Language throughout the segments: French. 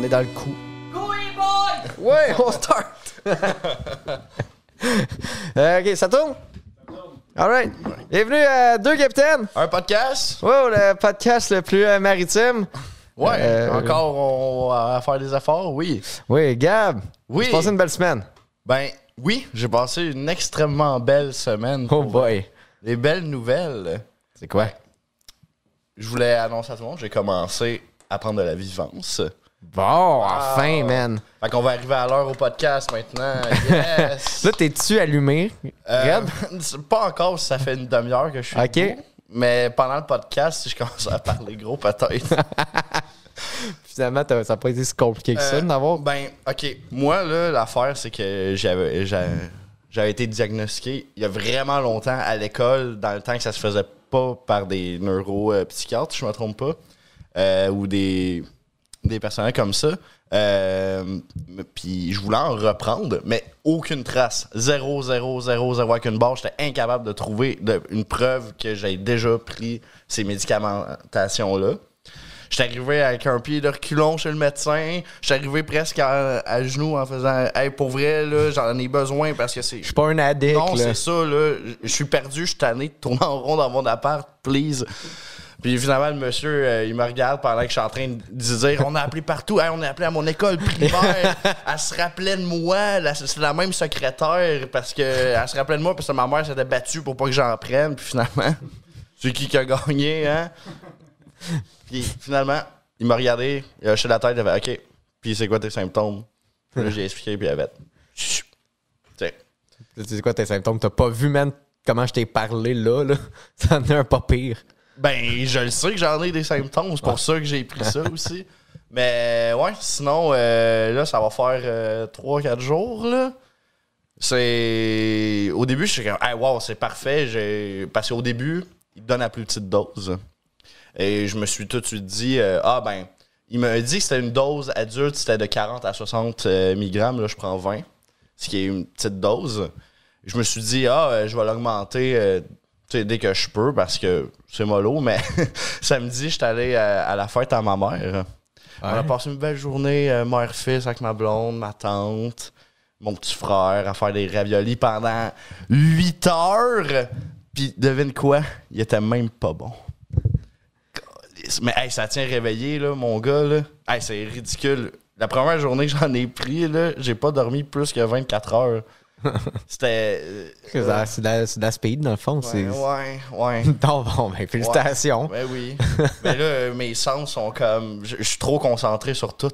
est dans le coup. Go les boys! Ouais, on start! OK, ça tourne? Alright. Bienvenue à Deux Capitaines. Un podcast? Wow, le podcast le plus maritime. Ouais, encore on va faire des efforts, oui. Oui, Gab. Oui. Tu as passé une belle semaine. Ben, oui, j'ai passé une extrêmement belle semaine. Oh pour boy. des belles nouvelles. C'est quoi? Je voulais annoncer à tout le monde, j'ai commencé à prendre de la vivance. Bon, enfin, man. Fait qu'on va arriver à l'heure au podcast maintenant. Yes! Là, t'es-tu allumé? Red? C'est pas encore si ça fait une demi-heure que je suis OK. debout, mais pendant le podcast, si je commence à parler gros, peut-être. Finalement, ça n'a pas été si compliqué que ça d'avoir. Ben, OK. Moi, là, l'affaire, c'est que j'avais été diagnostiqué il y a vraiment longtemps à l'école, dans le temps que ça se faisait pas par des neuropsychiatres, si je me trompe pas, ou des personnels comme ça. Puis je voulais en reprendre, mais aucune trace. Zéro, avec une barre. J'étais incapable de trouver une preuve que j'ai déjà pris ces médicamentations-là. J'étais arrivé avec un pied de reculon chez le médecin. J'étais arrivé presque à genoux en faisant « Hey, pour vrai, là, j'en ai besoin parce que c'est... » Je suis pas un addict, Non, là. c'est ça, là. Je suis perdu, je suis tanné de tourner en rond dans mon appart, please. Puis finalement, le monsieur, il me regarde pendant que je suis en train de dire « On a appelé partout. Hey, on a appelé à mon école primaire. » Elle se rappelait de moi. C'est la même secrétaire parce que elle se rappelait de moi parce que ma mère s'était battue pour pas que j'en prenne. Puis finalement, c'est qui a gagné, hein? Puis finalement, il m'a regardé, il a hoché la tête, il avait OK. Puis c'est quoi tes symptômes? Puis là, j'ai expliqué, puis il avait chut. C'est quoi tes symptômes? T'as pas vu, man, comment je t'ai parlé là? Ça en est un pas pire. Ben, je le sais que j'en ai des symptômes, c'est pour ça que j'ai pris ça aussi. Mais ouais, sinon, là, ça va faire 3-4 jours, là. C'est... Au début, je suis comme, hey, wow, c'est parfait. Parce qu'au début, il te donne la plus petite dose. Et je me suis tout de suite dit, il m'a dit que c'était une dose adulte, c'était de 40 à 60 mg. Là, je prends 20, ce qui est une petite dose. Je me suis dit, je vais l'augmenter dès que je peux parce que c'est mollo. Mais samedi, j'étais allé à la fête à ma mère. Ouais. On a passé une belle journée, mère-fils, avec ma blonde, ma tante, mon petit frère, à faire des raviolis pendant 8 heures. Puis devine quoi? Il était même pas bon. Mais hey, ça tient réveillé, là, mon gars. Là. Hey, c'est ridicule. La première journée que j'en ai pris, là, j'ai pas dormi plus que 24 heures. C'était... C'est de la speed, dans le fond. Ouais. Non, bon, ben, félicitations. Ouais, ben oui. Mais là, mes sens sont comme... Je suis trop concentré sur tout.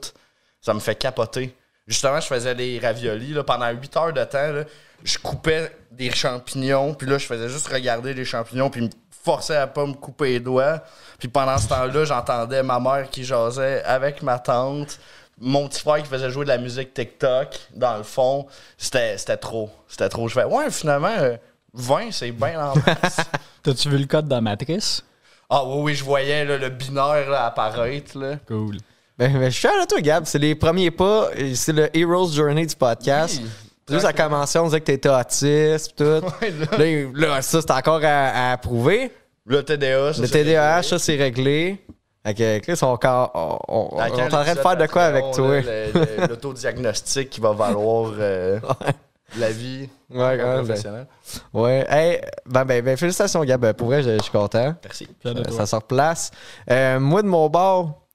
Ça me fait capoter. Justement, je faisais des raviolis. Là, pendant 8 heures de temps, là, je coupais des champignons. Puis là, je faisais juste regarder les champignons. Puis me forçais à pas me couper les doigts. Puis pendant ce temps-là, j'entendais ma mère qui jasait avec ma tante. Mon petit frère qui faisait jouer de la musique TikTok dans le fond. C'était trop. C'était trop. Je fais, ouais, finalement, 20, c'est bien en place. T'as-tu vu le code de la matrice? Ah oui, je voyais là, le binaire là, apparaître. Là. Cool. Ben, je suis à toi, Gab. C'est les premiers pas. C'est le Hero's Journey du podcast. Oui. Juste à commencer, on disait que t'étais autiste et tout. Ouais, là, ça, c'est encore à prouver. Le TDAH, ça, Le TDAH, ça, c'est réglé. Fait que, Chris, on est en train de faire de quoi avec toi? L'autodiagnostic qui va valoir la vie professionnelle. Ouais. Hey, ben, félicitations, Gab. Pour vrai, je suis content. Merci. Ça se replace. Moi, de mon bord,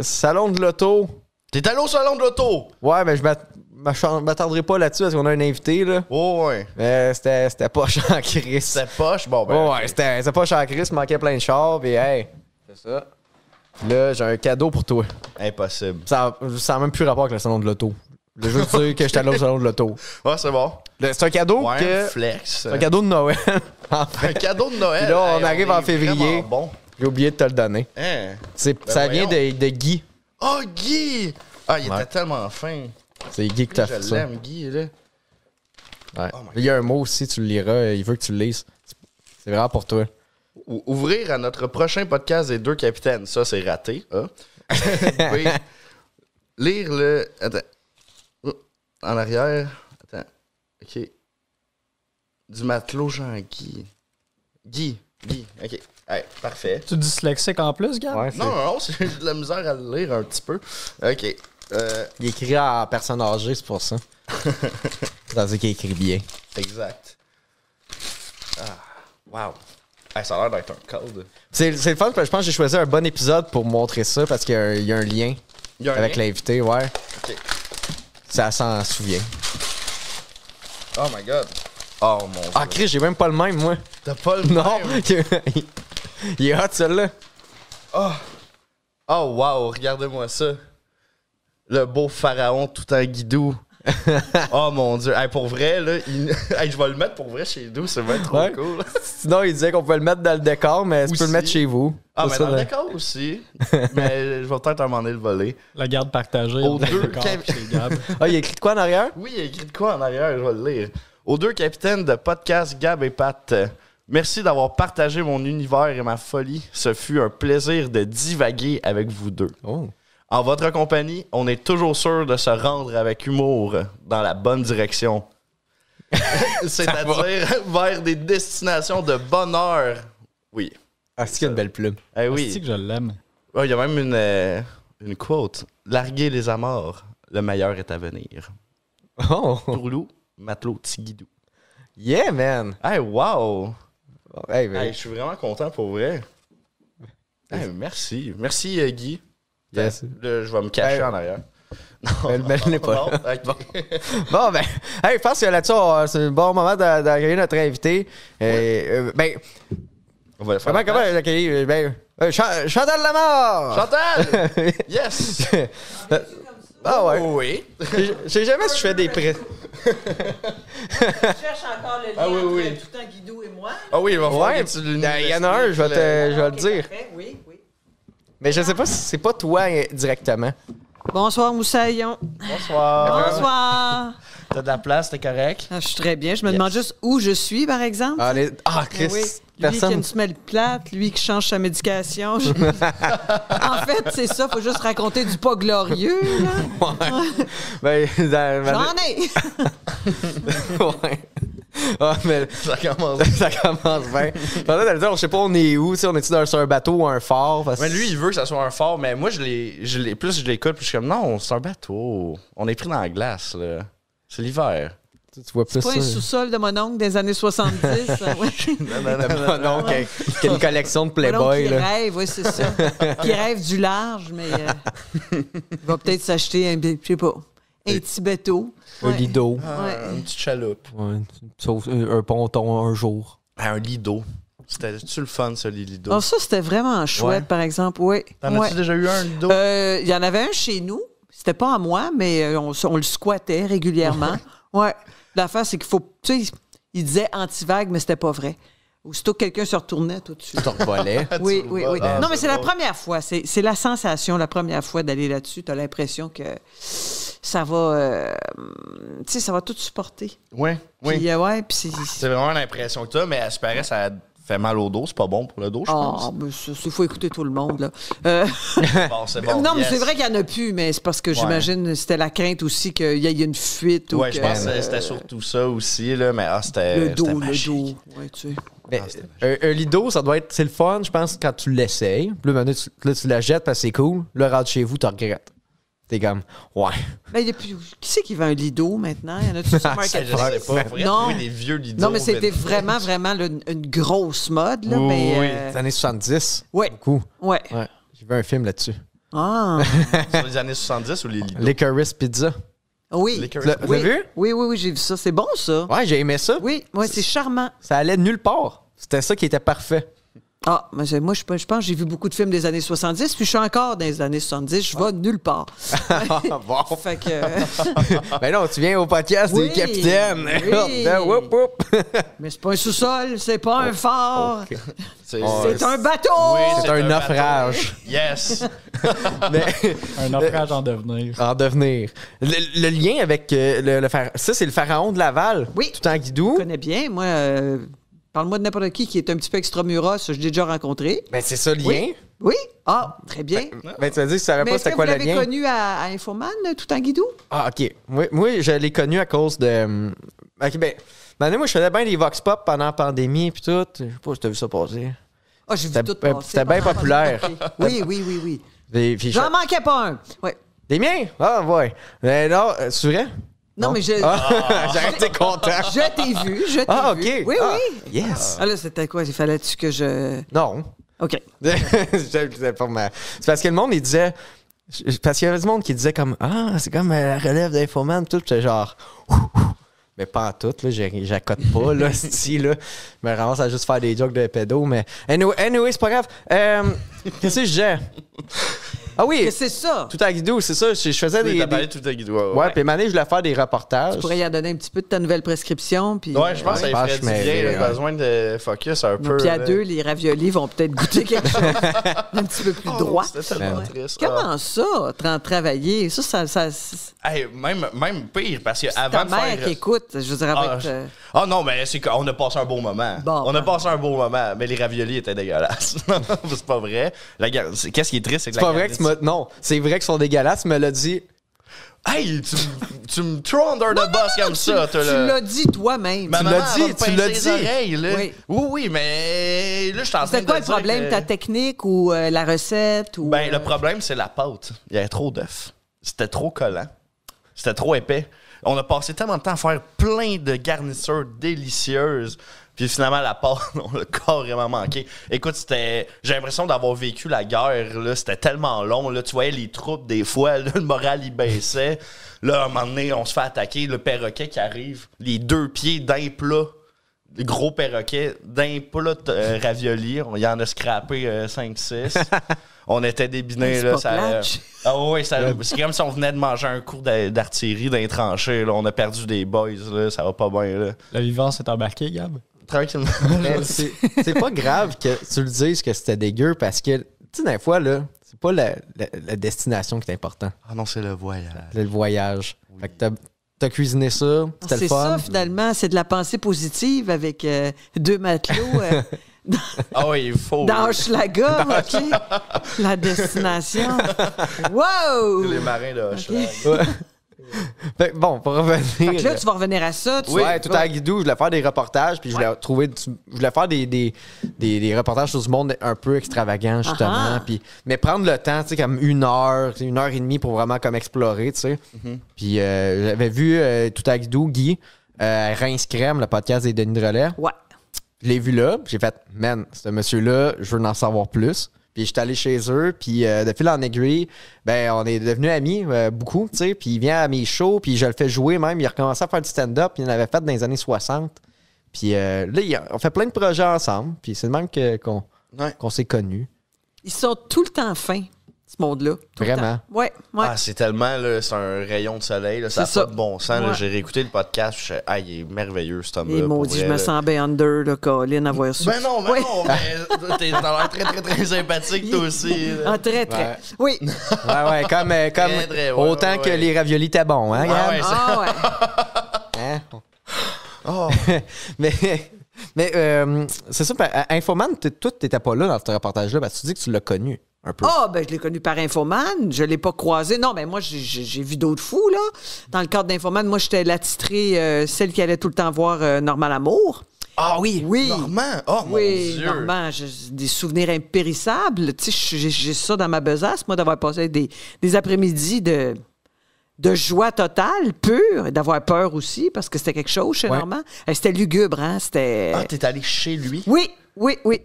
salon de l'auto. T'es allé au salon de l'auto? Ouais, ben, je m'attarderai pas là-dessus parce qu'on a un invité, là. Oh, ouais. C'était poche en Chris. C'était poche? Bon, ben. Ouais, c'était poche en Chris, manquait plein de chars, pis hey, c'est ça. Là, j'ai un cadeau pour toi. Impossible. Ça n'a même plus rapport avec le salon de l'auto. Je veux juste dire que j'étais allé au salon de l'auto. Ouais, c'est bon. C'est un cadeau Ouais, flex. C'est un cadeau de Noël. En fait. Un cadeau de Noël. Puis là, on arrive en est février. vraiment Bon. J'ai oublié de te le donner. Hein? Ça vient de Guy. Oh, Guy! Ah, il Ouais. était tellement fin. C'est Guy qui t'a fait Je ça. l'aime, Guy, là. Ouais. Oh my Il y a un mot aussi, tu le liras. Il veut que tu le lises. C'est vraiment pour toi. Ouvrir à notre prochain podcast des Deux Capitaines. Ça, c'est raté. Hein? Oui. Lire le... Attends. En arrière. Attends. OK. Du matelot Jean-Guy. Guy. Guy, OK. Hey, parfait. Tu es dyslexique en plus, Gab? Ouais, Non, j'ai de la misère à le lire un petit peu. OK. Il écrit en personne âgée, c'est pour ça. C'est-à-dire qu'il écrit bien. Exact. Wow. Hey, ça a l'air d'être un code. C'est le fun, parce que je pense que j'ai choisi un bon épisode pour montrer ça, parce qu'il y a un lien Il y a un avec lien? l'invité, ouais. OK. Ça s'en souvient. Oh my God. Oh mon Dieu. Ah, Chris, j'ai même pas le même, moi. T'as pas le Non, même? il est hot, celui-là. Oh wow, regardez-moi ça. Le beau pharaon tout en guidou. Oh mon Dieu. Hey, pour vrai, là, hey, je vais le mettre pour vrai chez nous, c'est vraiment trop Ouais. cool. Sinon, il disait qu'on pouvait le mettre dans le décor, mais tu peux Aussi. le mettre chez vous. Ah, C'est mais ça, dans le là. décor aussi. Mais je vais peut-être un moment donné le voler. La garde partagée. Aux entre deux le corps cam- et les Gab. Ah, il a écrit de quoi en arrière? Oui, il y a écrit de quoi en arrière, je vais le lire. Aux deux capitaines de podcast Gab et Pat, merci d'avoir partagé mon univers et ma folie. Ce fut un plaisir de divaguer avec vous deux. Oh. En votre compagnie, on est toujours sûr de se rendre avec humour dans la bonne direction. C'est-à-dire vers des destinations de bonheur. Oui. Ah, c'est qu'il y a une belle plume. Eh C'est oui. que je l'aime. Oh, il y a même une quote. Larguez les amours, le meilleur est à venir. Oh! Tourlou, matelot, Tigidou. Yeah, man! Hey, wow! Hey, Hey, je suis vraiment content pour vrai. Hey, merci. Merci, Guy. Yes. Là, je vais me cacher Hey. en arrière. Mais elle n'est pas Non, là. ok. Bon, ben, hey, je pense que là-dessus, c'est un bon moment d'accueillir notre invité. Ben, On va le faire. comment l'accueillir? Ben, Chantal Lamar! Chantal! Yes! Ah ouais. Oui. Je sais jamais si je fais des prêts. Je cherche encore le lien Ah oui, entre oui. Tout un Guidou et moi. Ah oui, il va falloir Ouais, que tu il y en a un, je vais le Ok, dire. parfait, oui, oui. Mais je sais pas si c'est pas toi directement. Bonsoir, Moussaillon. Bonsoir. Bonsoir. T'as de la place, t'es correct? Ah, je suis très bien. Je me demande juste où je suis, par exemple. Chris, Oui. Lui qui a personne. une semelle plate, lui qui change sa médication. En fait, c'est ça. Faut juste raconter du pas glorieux. Là. Ben, J'en ai. Ouais. Ah, mais Ça commence. ça commence bien. Pendant d'aller dire, je sais pas, on est où, tu sais, on est-tu sur un bateau ou un phare? Parce... Mais lui, il veut que ça soit un fort, mais moi, plus je l'écoute, plus je suis comme, non, c'est un bateau. On est pris dans la glace, là. C'est l'hiver. tu vois plus Pas un ça. sous-sol de mon oncle des années 70. Ouais. Non, qui a une collection de Mon Playboy, oncle qui là. rêve, oui, c'est ça. Qui rêve du large, mais il va peut-être s'acheter un, je sais pas, un petit bateau. Un Ouais. lido. Ouais. Une petite chaloupe. Ouais, sauf un ponton un jour. Un lido. C'était-tu le fun, ça, les lidos? Alors ça, c'était vraiment chouette, Ouais. par exemple. Oui. T'en Ouais. as-tu déjà eu un lido? Il y en avait un chez nous. C'était pas à moi, mais on le squattait régulièrement. Ouais. L'affaire, c'est qu'il faut... Tu sais, il disait anti-vague, mais c'était pas vrai. Aussitôt que quelqu'un se retournait, tout de suite. Tu revolais. Oui, Tu oui, vois? oui. Ah, Non, mais c'est la drôle. première fois. C'est la sensation, la première fois d'aller là-dessus. Tu as l'impression que ça va... tu sais, ça va tout supporter. Oui, oui. Puis, ouais, puis c'est... C'est vraiment l'impression que t'as, mais à ce paraît, ça fait mal au dos. C'est pas bon pour le dos, je Ah, pense. ben, il faut écouter tout le monde, là. Bon, c'est bon. non, mais yes. c'est vrai qu'il n'y en a plus, mais c'est parce que j'imagine c'était la crainte aussi qu'il y ait une fuite. Ou Ouais, je que, pense que c'était surtout ça aussi, là, mais c'était. le dos, c'était le magique. dos. Ouais, tu sais. Mais, un lido, ça doit être. C'est le fun, je pense, quand tu l'essayes. Puis là, maintenant, tu la jettes parce que c'est cool. Là, rentre chez vous, tu regrettes. T'es comme, ouais. Ben, il y a plus... Qui c'est qui vend un lido maintenant? Il y en a-tu sur Je Market? sais pas. Faudrait Non. trouver des vieux lidos. Non, mais c'était vintage. vraiment, vraiment là, une grosse mode. Là, Oui, mais, oui. Les années 70. Ouais. Beaucoup. Ouais. Ouais. J'ai vu un film là-dessus. Ah, Sur les années 70 ou les lidos? Licorice Pizza. oui. Licorice Tu l'as Oui. vu? Oui, oui, oui, j'ai vu ça. C'est bon, ça. Ouais, j'ai aimé ça. Oui, ouais, c'est charmant. Ça allait nulle part. C'était ça qui était parfait. Ah, mais moi, je pense que j'ai vu beaucoup de films des années 70, puis je suis encore dans les années 70. Je vais nulle part. Bon. Fait que... Ben non, tu viens au podcast Oui, des capitaines. oui. Ben, whoop, whoop. Mais c'est pas un sous-sol, c'est pas un phare. C'est C'est un bateau! Oui, C'est un bateau. naufrage. Yes! Mais, Un naufrage en devenir. en devenir. Le lien avec le pharaon. Ça, c'est le pharaon de Laval. Oui. Tout en guidou. Je connais bien. Moi, parle-moi de n'importe qui est un petit peu extramuros. Je l'ai déjà rencontré. Ben, c'est ça le lien. Oui. Oui? Ah, très bien. Ben, tu vas dire que tu savais Mais pas est-ce c'était que quoi vous le l'avez lien. connu à Infoman, tout en guidou? Ah, OK. Moi, je l'ai connu à cause de Ok, ben, moi, je faisais bien des vox pop pendant la pandémie, puis tout. Je sais pas si t'as vu ça passer. Ah, j'ai vu C'était tout passer. c'était bien pendant- populaire. Oui. Puis J'en manquais pas un. Oui. Des miens? Ah, ouais. Mais non, c'est vrai? Non, mais je J'aurais été content. t'ai vu. Je t'ai Ah, vu. OK. Oui, Ah, oui. Yes. Ah là, c'était quoi? Il fallait-tu que je... Non. OK. C'est parce que le monde, il disait... Parce qu'il y avait du monde qui disait comme « Ah, c'est comme la relève d'Infoman. » Tout, j'étais genre... Mais pas en tout, là. J'accote pas, là, style, là. Je me ramasse à juste faire des jokes de pédo, mais... Anyway, c'est pas grave. Qu'est-ce que je disais? Ah oui! Que c'est ça. Tout à guidou, c'est ça. Je faisais Oui, des... t'as parlé tout à guidou. Ouais, puis Mané, je voulais faire des reportages. Tu pourrais y en donner un petit peu de ta nouvelle prescription. Puis, Ouais, je pense que ça Ouais, ferait du mais- bien. ouais. Il a besoin de focus un peu. Puis à là. deux, les raviolis vont peut-être goûter quelque chose d'un petit peu plus droit. C'était tellement Ouais. triste. Comment ça, travailler? Ça Hey, même pire, parce que ta avant de mère faire... qui écoute, je veux dire, avec... Ah non, mais c'est qu'on a passé un beau moment. Bon, on a ben. passé un beau moment, mais les raviolis étaient dégueulasses. C'est pas vrai. Qu'est-ce qui est triste, c'est que C'est pas vrai que tu m'as... Non, c'est vrai qu'ils sont dégueulasses, tu me l'as dit. Hey, tu me throw under the bus comme ça, toi, Tu là. l'as dit toi-même. Ma Tu maman, l'as dit, elle va me tu pincer l'as les dit. oreilles, là. Oui. Oui, mais là, je suis en train de C'était quoi le dire problème? que- Ta technique ou la recette? Ou, Ben, le problème, c'est la pâte. Il y avait trop d'œufs. C'était trop collant. C'était trop épais. On a passé tellement de temps à faire plein de garnitures délicieuses. Puis finalement, la pâte, on l'a carrément manqué. Écoute, j'ai l'impression d'avoir vécu la guerre. Là. C'était tellement long. Là. Tu voyais les troupes, des fois, là, le moral, il baissait. Là, à un moment donné, on se fait attaquer. Le perroquet qui arrive, les 2 pieds d'un plat. Le gros perroquet d'un plat de ravioli. Il y en a scrappé 5-6. On était débinés. C'est Là, pas ça, plate. ah oui, c'est comme si on venait de manger un coup d'artillerie dans les tranchées. Là. On a perdu des boys. Là. Ça va pas bien. Là. La vivance est embarquée, Gab. Tranquillement. Mais c'est pas grave que tu le dises que c'était dégueu parce que, tu sais, des fois, là, c'est pas la destination qui est importante, Ah non, c'est le voyage. le voyage. Fait que t'as cuisiné ça, c'était le C'est fun. ça, finalement. C'est de la pensée positive avec 2 matelots Ah oui, il faut. dans Hochelaga, OK? La destination. Wow! Les marins de Hochelag. Ouais. Fait que bon, pour revenir. Fait que là, tu vas revenir à ça. Ouais, tout à guidou, je voulais faire des reportages, puis je voulais faire des reportages sur ce monde un peu extravagant, justement. Ah. Puis, mais prendre le temps, tu sais, comme 1 heure, 1h30 pour vraiment comme explorer, tu sais. Puis j'avais vu tout à guidou, Guy, Rince Crème, le podcast des Denis de Relais. Ouais. Je l'ai vu là, puis j'ai fait, man, ce monsieur-là, je veux en savoir plus. Puis j'étais allé chez eux, puis de fil en aiguille, ben on est devenus amis, beaucoup, tu sais. Puis il vient à mes shows, puis je le fais jouer même. Il a recommencé à faire du stand-up, puis il en avait fait dans les années 60. Puis là, on fait plein de projets ensemble, puis c'est le même qu'on s'est connus. Ils sont tout le temps fins, ce monde-là. Tout le Vraiment. temps. Ouais. Ah, c'est tellement, là, c'est un rayon de soleil. Là, ça n'a C'est ça. pas de bon sens. Là. Ouais. J'ai réécouté le podcast. Je ah, il est merveilleux, cet homme-là. Et pour maudit, vrai, je me là. sens bien under, là, Colin, à voir ça. Ben non, Oui. mais t'as l'air très, très, très sympathique, toi aussi. là. Ah, très, très. Ouais. Oui. Ouais, comme très, ouais, autant ouais, que ouais. les raviolis étaient bons, hein, Gab? ouais, Ah, ouais. Hein? Oh. mais c'est ça, Infoman, toi, t'étais pas là dans ce reportage-là, parce que tu dis que tu l'as connu un peu. Ah, ben je l'ai connu par Infoman. Je l'ai pas croisé. Non, ben moi, j'ai vu d'autres fous, là. Dans le cadre d'Infoman, moi, j'étais l'attitrée, celle qui allait tout le temps voir Normand Lamour. Ah oui, Oui. Normand. Oh mon Oui, Dieu. Normand, j'ai des souvenirs impérissables. Tu sais, j'ai ça dans ma besace, moi, d'avoir passé des après-midi de joie totale, pure, et d'avoir peur aussi, parce que c'était quelque chose chez Ouais. Normand. C'était lugubre, hein? C'était... Ah, t'es allé chez lui? Oui.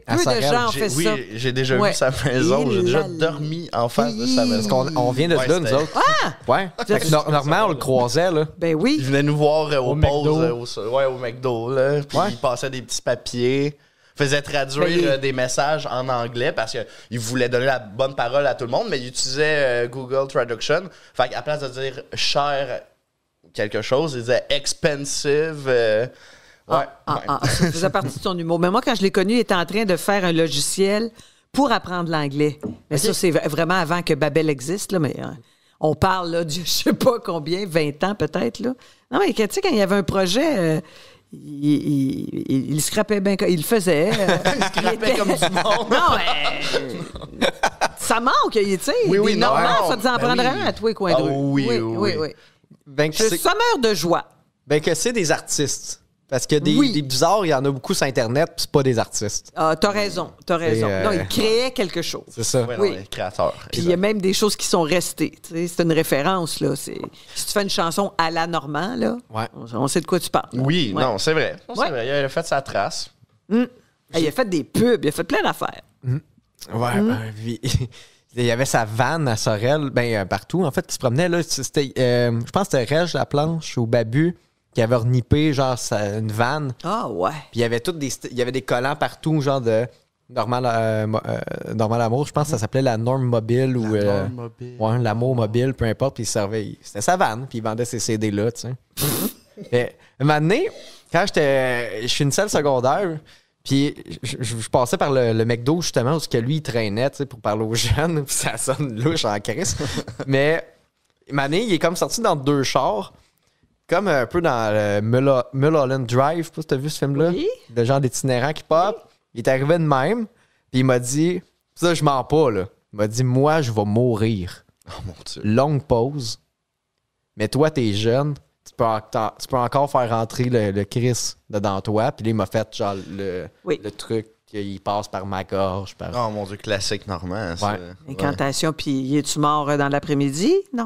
À Peu de Sorel. gens ont fait Oui, ça. j'ai déjà Ouais. vu sa maison. Et J'ai déjà là, dormi en face de sa maison. Parce qu'on vient de Ouais, là, nous c'était- autres. Ouais. Fait que Normand, on le croisait, là. Ben Il oui. venait nous voir au McDo. pause, au McDo, là. Puis Ouais. il passait des petits papiers, faisait traduire Ben, il- des messages en anglais parce qu'il voulait donner la bonne parole à tout le monde, mais il utilisait Google Traduction. Fait qu'à place de dire cher quelque chose, il disait expensive. Ouais. Ça faisait partie de son humour. Mais moi, quand je l'ai connu, il était en train de faire un logiciel pour apprendre l'anglais. Mais ça, c'est vraiment avant que Babel existe, là, mais on parle là, du je sais pas combien, 20 ans peut-être. Là. Non, mais tu sais, quand il y avait un projet, il scrapait bien, il le faisait. Il scrapait comme du monde. Non, mais ça manque, tu sais. Oui, des non, Normands, non. ça nous en Ben prendrait oui. un à tous les coins de Ah rue. oui. Ben, Je suis sommeur de joie. Ben, que c'est des artistes. Parce que des bizarres, il y en a beaucoup sur Internet, puis c'est pas des artistes. Ah, t'as raison. Non, ils créaient quelque chose. C'est ça. Ouais, non, les créateurs. Puis il y a même des choses qui sont restées. Tu sais, c'est une référence, là. Si tu fais une chanson à la Normand, là, on sait de quoi tu parles. Là. Oui, Ouais. non, c'est vrai. Non, c'est vrai. Il a fait sa trace. Il a fait des pubs, il a fait plein d'affaires. Ouais. Puis, il y avait sa vanne à Sorel, partout, en fait, qui se promenait. Là, c'était, je pense que c'était Reg Laplanche ou Babu qui avait renippé, genre, une vanne. Ah, ouais. Puis il y avait il y avait des collants partout, genre de Normal Amour. Je pense que ça s'appelait la Norme Mobile ou ouais, l'Amour Mobile, peu importe. Puis il servait. C'était sa vanne, puis il vendait ses CD-là, tu sais. Mais un moment donné, quand je finissais le secondaire, puis je passais par le McDo, justement, où que lui, il traînait, tu sais, pour parler aux jeunes. Puis ça sonne louche en crise. Mais un moment donné, il est comme sorti dans 2 chars. Comme un peu dans le Mulholland Drive, je sais pas si t'as vu ce film-là. Oui. De genre d'itinérant qui pop. Il est arrivé de même, puis il m'a dit, ça je mens pas, là. Il m'a dit, moi, je vais mourir. Oh mon Dieu. Longue pause. Mais toi, t'es jeune, tu peux encore faire rentrer le Chris dedans toi. Puis là, il m'a fait genre le truc qu'il passe par ma gorge. Oh mon Dieu, classique Normand. Ça. Ouais. Incantation, puis es-tu mort dans l'après-midi? Non.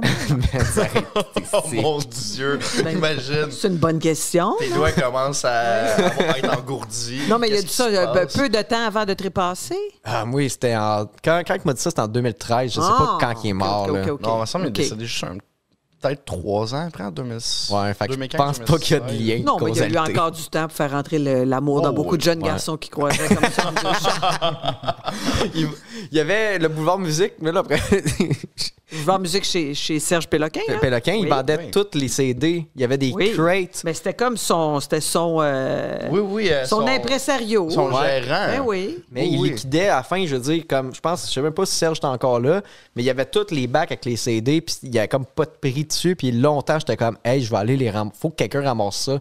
Oh mon Dieu, imagine. C'est une bonne question. Tes doigts commencent à être engourdis. Non, mais il a dit Qu'est-ce ça qui se passe? peu de temps avant de trépasser. Ah, oui, c'était quand il m'a dit ça, c'était en 2013. Je sais pas quand il est mort. OK. là. Non, il me semble qu'il est OK. décédé juste peut-être 3 ans après, en 2006. Ouais, fait que je 2015, pense pas qu'il y a de 2016. lien de Non, mais il y a eu causalité. encore du temps pour faire rentrer l'amour dans beaucoup de jeunes garçons qui croisaient comme ça. Il y avait le boulevard musique, mais là, après, Je vais en musique chez Serge Péloquin. Hein? Péloquin, il Oui. vendait Oui. tous les CD. Il y avait des Oui. crates. Mais c'était comme son Oui, son impresario. son Ouais. gérant. Ben oui. Mais il Oui. liquidait à la fin, je veux dire, comme, je sais même pas si Serge était encore là, mais il y avait tous les bacs avec les CD, puis il y avait comme pas de prix dessus, puis longtemps, j'étais comme, hey, je vais aller les ramasser. Faut que quelqu'un ramasse ça.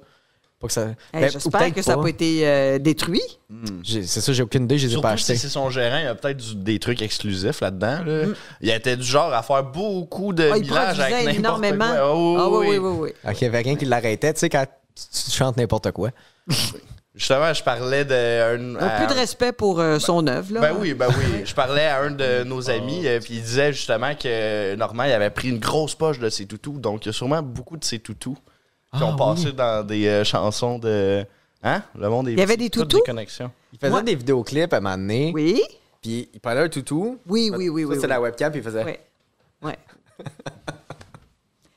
Pas que ça... Hey, ou j'espère peut-être que ça n'a pas été détruit. C'est ça, j'ai aucune idée, je les ai Surtout pas si achetés. c'est son gérant, il y a peut-être des trucs exclusifs là-dedans. Là. Il était du genre à faire beaucoup de Ah, il millages avec produisait n'importe énormément. quoi. Oh, oui. Ok, il y avait rien qui l'arrêtait, tu sais, quand tu chantes n'importe quoi. Justement, je parlais de... Un peu de respect pour son œuvre. Là. Ben oui. Je parlais à un de nos amis, puis il disait justement que Normand, il avait pris une grosse poche de ses toutous. Donc, il y a sûrement beaucoup de ses toutous qui ont passé dans des chansons de... Hein? Le monde est Il y avait des toutes toutous? des connexions. Il faisait des vidéoclips à un moment donné, Oui. puis il prenait un toutou. Oui. Ça, c'est la webcam, puis il faisait... Ouais. Ouais.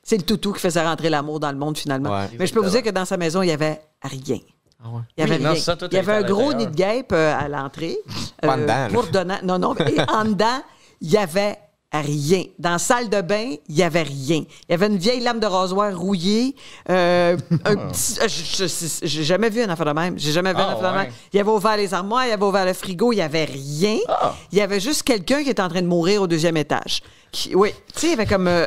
C'est le toutou qui faisait rentrer l'amour dans le monde, finalement. Ouais. Mais je peux vous dire que dans sa maison, il n'y avait rien. Ah ouais. Il y avait Oui, non, rien. ça, tout Il y avait était un à gros l'intérieur. nid de guêpe à l'entrée. Pas en dedans, là. Pour donner... Non. Et en dedans, il n'y avait rien. Dans la salle de bain, il n'y avait rien. Il y avait une vieille lame de rasoir rouillée. Un petit... J'ai jamais vu un affaire de même. J'ai jamais vu un affaire de même. Il avait ouvert les armoires, il avait ouvert le frigo, il n'y avait rien. Il y avait juste quelqu'un qui était en train de mourir au 2e étage. Oui, tu sais, il y avait comme un...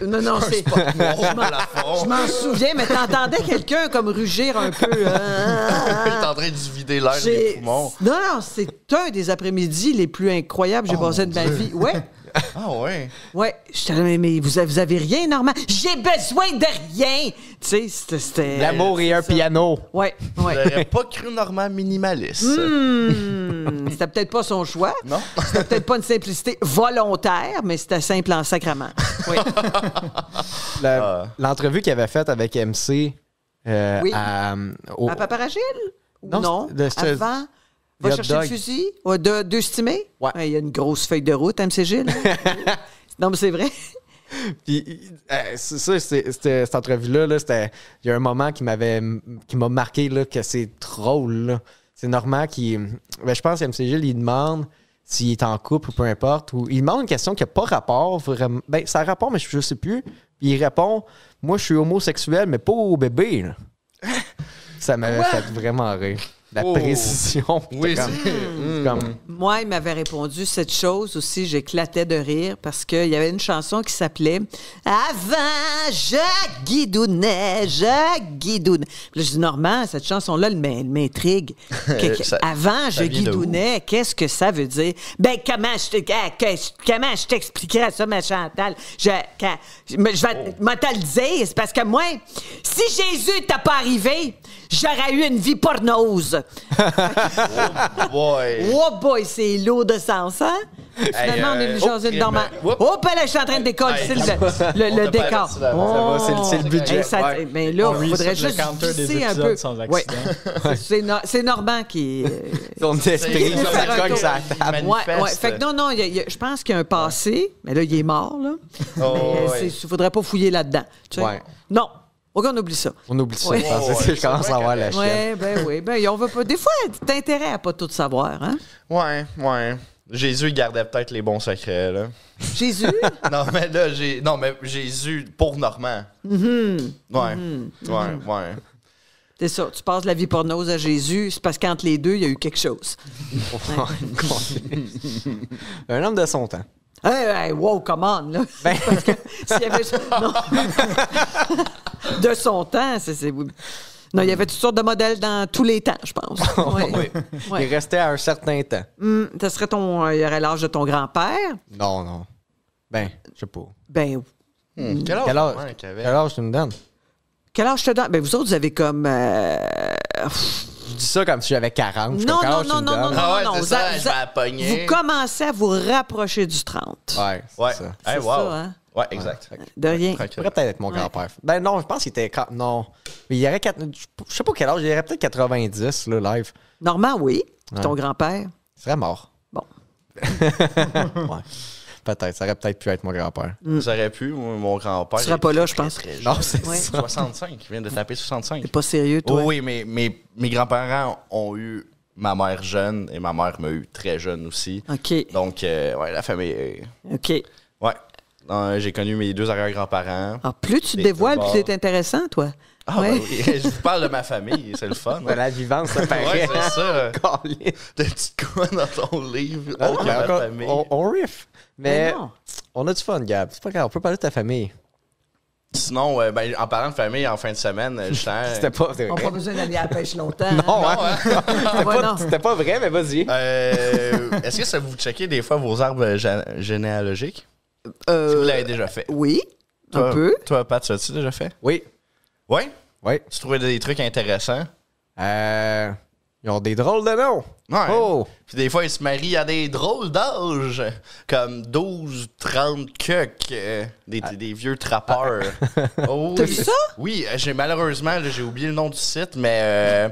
Non, c'est... Je m'en souviens, mais t'entendais quelqu'un comme rugir un peu. Il est en train de se vider l'air des poumons. Non, c'est un des après-midi les plus incroyables que j'ai passé de ma vie. Ouais. Ah ouais? Ouais. J'étais là, mais vous avez rien, Normand? J'ai besoin de rien! Tu sais, c'était... L'amour et un piano. Ouais. J'aurais pas cru Normand minimaliste. C'était peut-être pas son choix. Non? C'était peut-être pas une simplicité volontaire, mais c'était simple en sacrament. Oui. L'entrevue qu'il avait faite avec MC Oui. à Paparagile? Non, c'était- Avant? Hot Va chercher dog. le fusil? Deux stimés? Ouais. Il y a une grosse feuille de route, MC Gilles. Non, mais c'est vrai. Puis, cette entrevue-là, là, il y a un moment qui m'a marqué là, que c'est drôle. Là. C'est Normand qui. Ben, je pense que MC Gilles, il demande s'il est en couple ou peu importe. Ou il demande une question qui n'a pas rapport. Vraiment. Ben, ça a rapport, mais je ne sais plus. Puis il répond, moi, je suis homosexuel, mais pas au bébé. Là. Ça m'avait fait vraiment rire. La précision. Oui, c'est comme... Moi, il m'avait répondu cette chose aussi, j'éclatais de rire parce qu'il y avait une chanson qui s'appelait Avant, je guidounais. Puis là, je dis, Normand, cette chanson-là, elle m'intrigue. Avant, je guidounais, qu'est-ce que ça veut dire? Ben, comment je t'expliquerais ça, ma Chantal? Je vais te le dire, c'est parce que moi, si Jésus t'a pas arrivé, j'aurais eu une vie pornose. Oh boy, c'est lourd de sens, hein? Finalement, on est venu jaser dans ma... Oh, ben là, je suis en train de décoller le décor. C'est le budget. Mais là, il faudrait juste counter des visser un épisodes peu. sans accident. C'est Normand qui... Ton esprit, ça cogne sa table. Ouais. Fait que non, je pense qu'il y a un passé, mais là, il est mort, là. Il faudrait pas fouiller là-dedans. Tu sais? Non. On oublie ça. On oublie ça. Je commence à avoir la chienne. Oui, on veut pas. Des fois, t'as intérêt à pas tout savoir, hein? Ouais. Jésus, il gardait peut-être les bons secrets, là. Jésus? Non, mais Jésus pour Normand. Ouais. C'est ça. Tu passes la vie pornose à Jésus, c'est parce qu'entre les deux, il y a eu quelque chose. Un homme de son temps. Hey, wow, come on, là. Ben... Parce que s'il y avait... Non. De son temps, Non, il y avait toutes sortes de modèles dans tous les temps, je pense. Oui. Il restait à un certain temps. Ça serait il aurait l'âge de ton grand-père? Non. Ben, je sais pas. Ben... Quel âge tu me donnes? Quel âge je te donne? Ben, vous autres, vous avez comme... Je dis ça comme si j'avais 40. Non. C'est ça, je vais la pogner. Vous commencez à vous rapprocher du 30. Ouais, c'est ça. C'est ça, hein? Ouais, exact. De rien. Ça pourrait peut-être être mon grand-père. Ben non, je pense qu'il était... Non. Mais il y aurait... Je sais pas quel âge. Il y aurait peut-être 90, là, live. Normand, oui. Puis Ouais. ton grand-père? Il serait mort. Bon. Ouais. Peut-être. Ça aurait peut-être pu être mon grand-père. Ça aurait pu, mon grand-père. Tu seras pas là, je pense. Non, c'est Ouais. ça. 65, il vient de taper 65. T'es pas sérieux, toi? Oui, mais mes grands-parents ont eu ma mère jeune et ma mère m'a eu très jeune aussi. OK. Donc, ouais, la famille. OK. Ouais. Non, j'ai connu mes deux arrière-grands-parents. Alors, plus tu te Des dévoiles, deux plus bords. c'est intéressant, toi. Ah, Ouais. ben oui. Je vous parle de ma famille, c'est le fun. De la vivance, ça paraît. Ouais, c'est ça. Caliste. T'as-tu quoi dans ton livre? Ah, autre que mais ma encore, famille? on riff. Mais Mais non. on a du fun, Gab. C'est pas grave. On peut parler de ta famille. Sinon, ben, en parlant de famille, en fin de semaine, C'était pas On n'a pas vrai. besoin d'aller à la pêche longtemps. Non, hein? hein? Non. C'était pas vrai, mais vas-y. Est-ce que ça vous checkez des fois vos arbres généalogiques? Si Euh, vous l'avez déjà fait. Oui, Toi, un peu. Toi, Pat, tu l'as-tu déjà fait? Oui. Oui? Oui. Tu trouvais des trucs intéressants? Ils ont des drôles de noms. Ouais. Oh! Puis des fois, ils se marient à des drôles d'âge, comme 12, 30 cucs, des vieux trappeurs. Oh, T'as oui. vu ça? Oui, malheureusement, là, j'ai oublié le nom du site, mais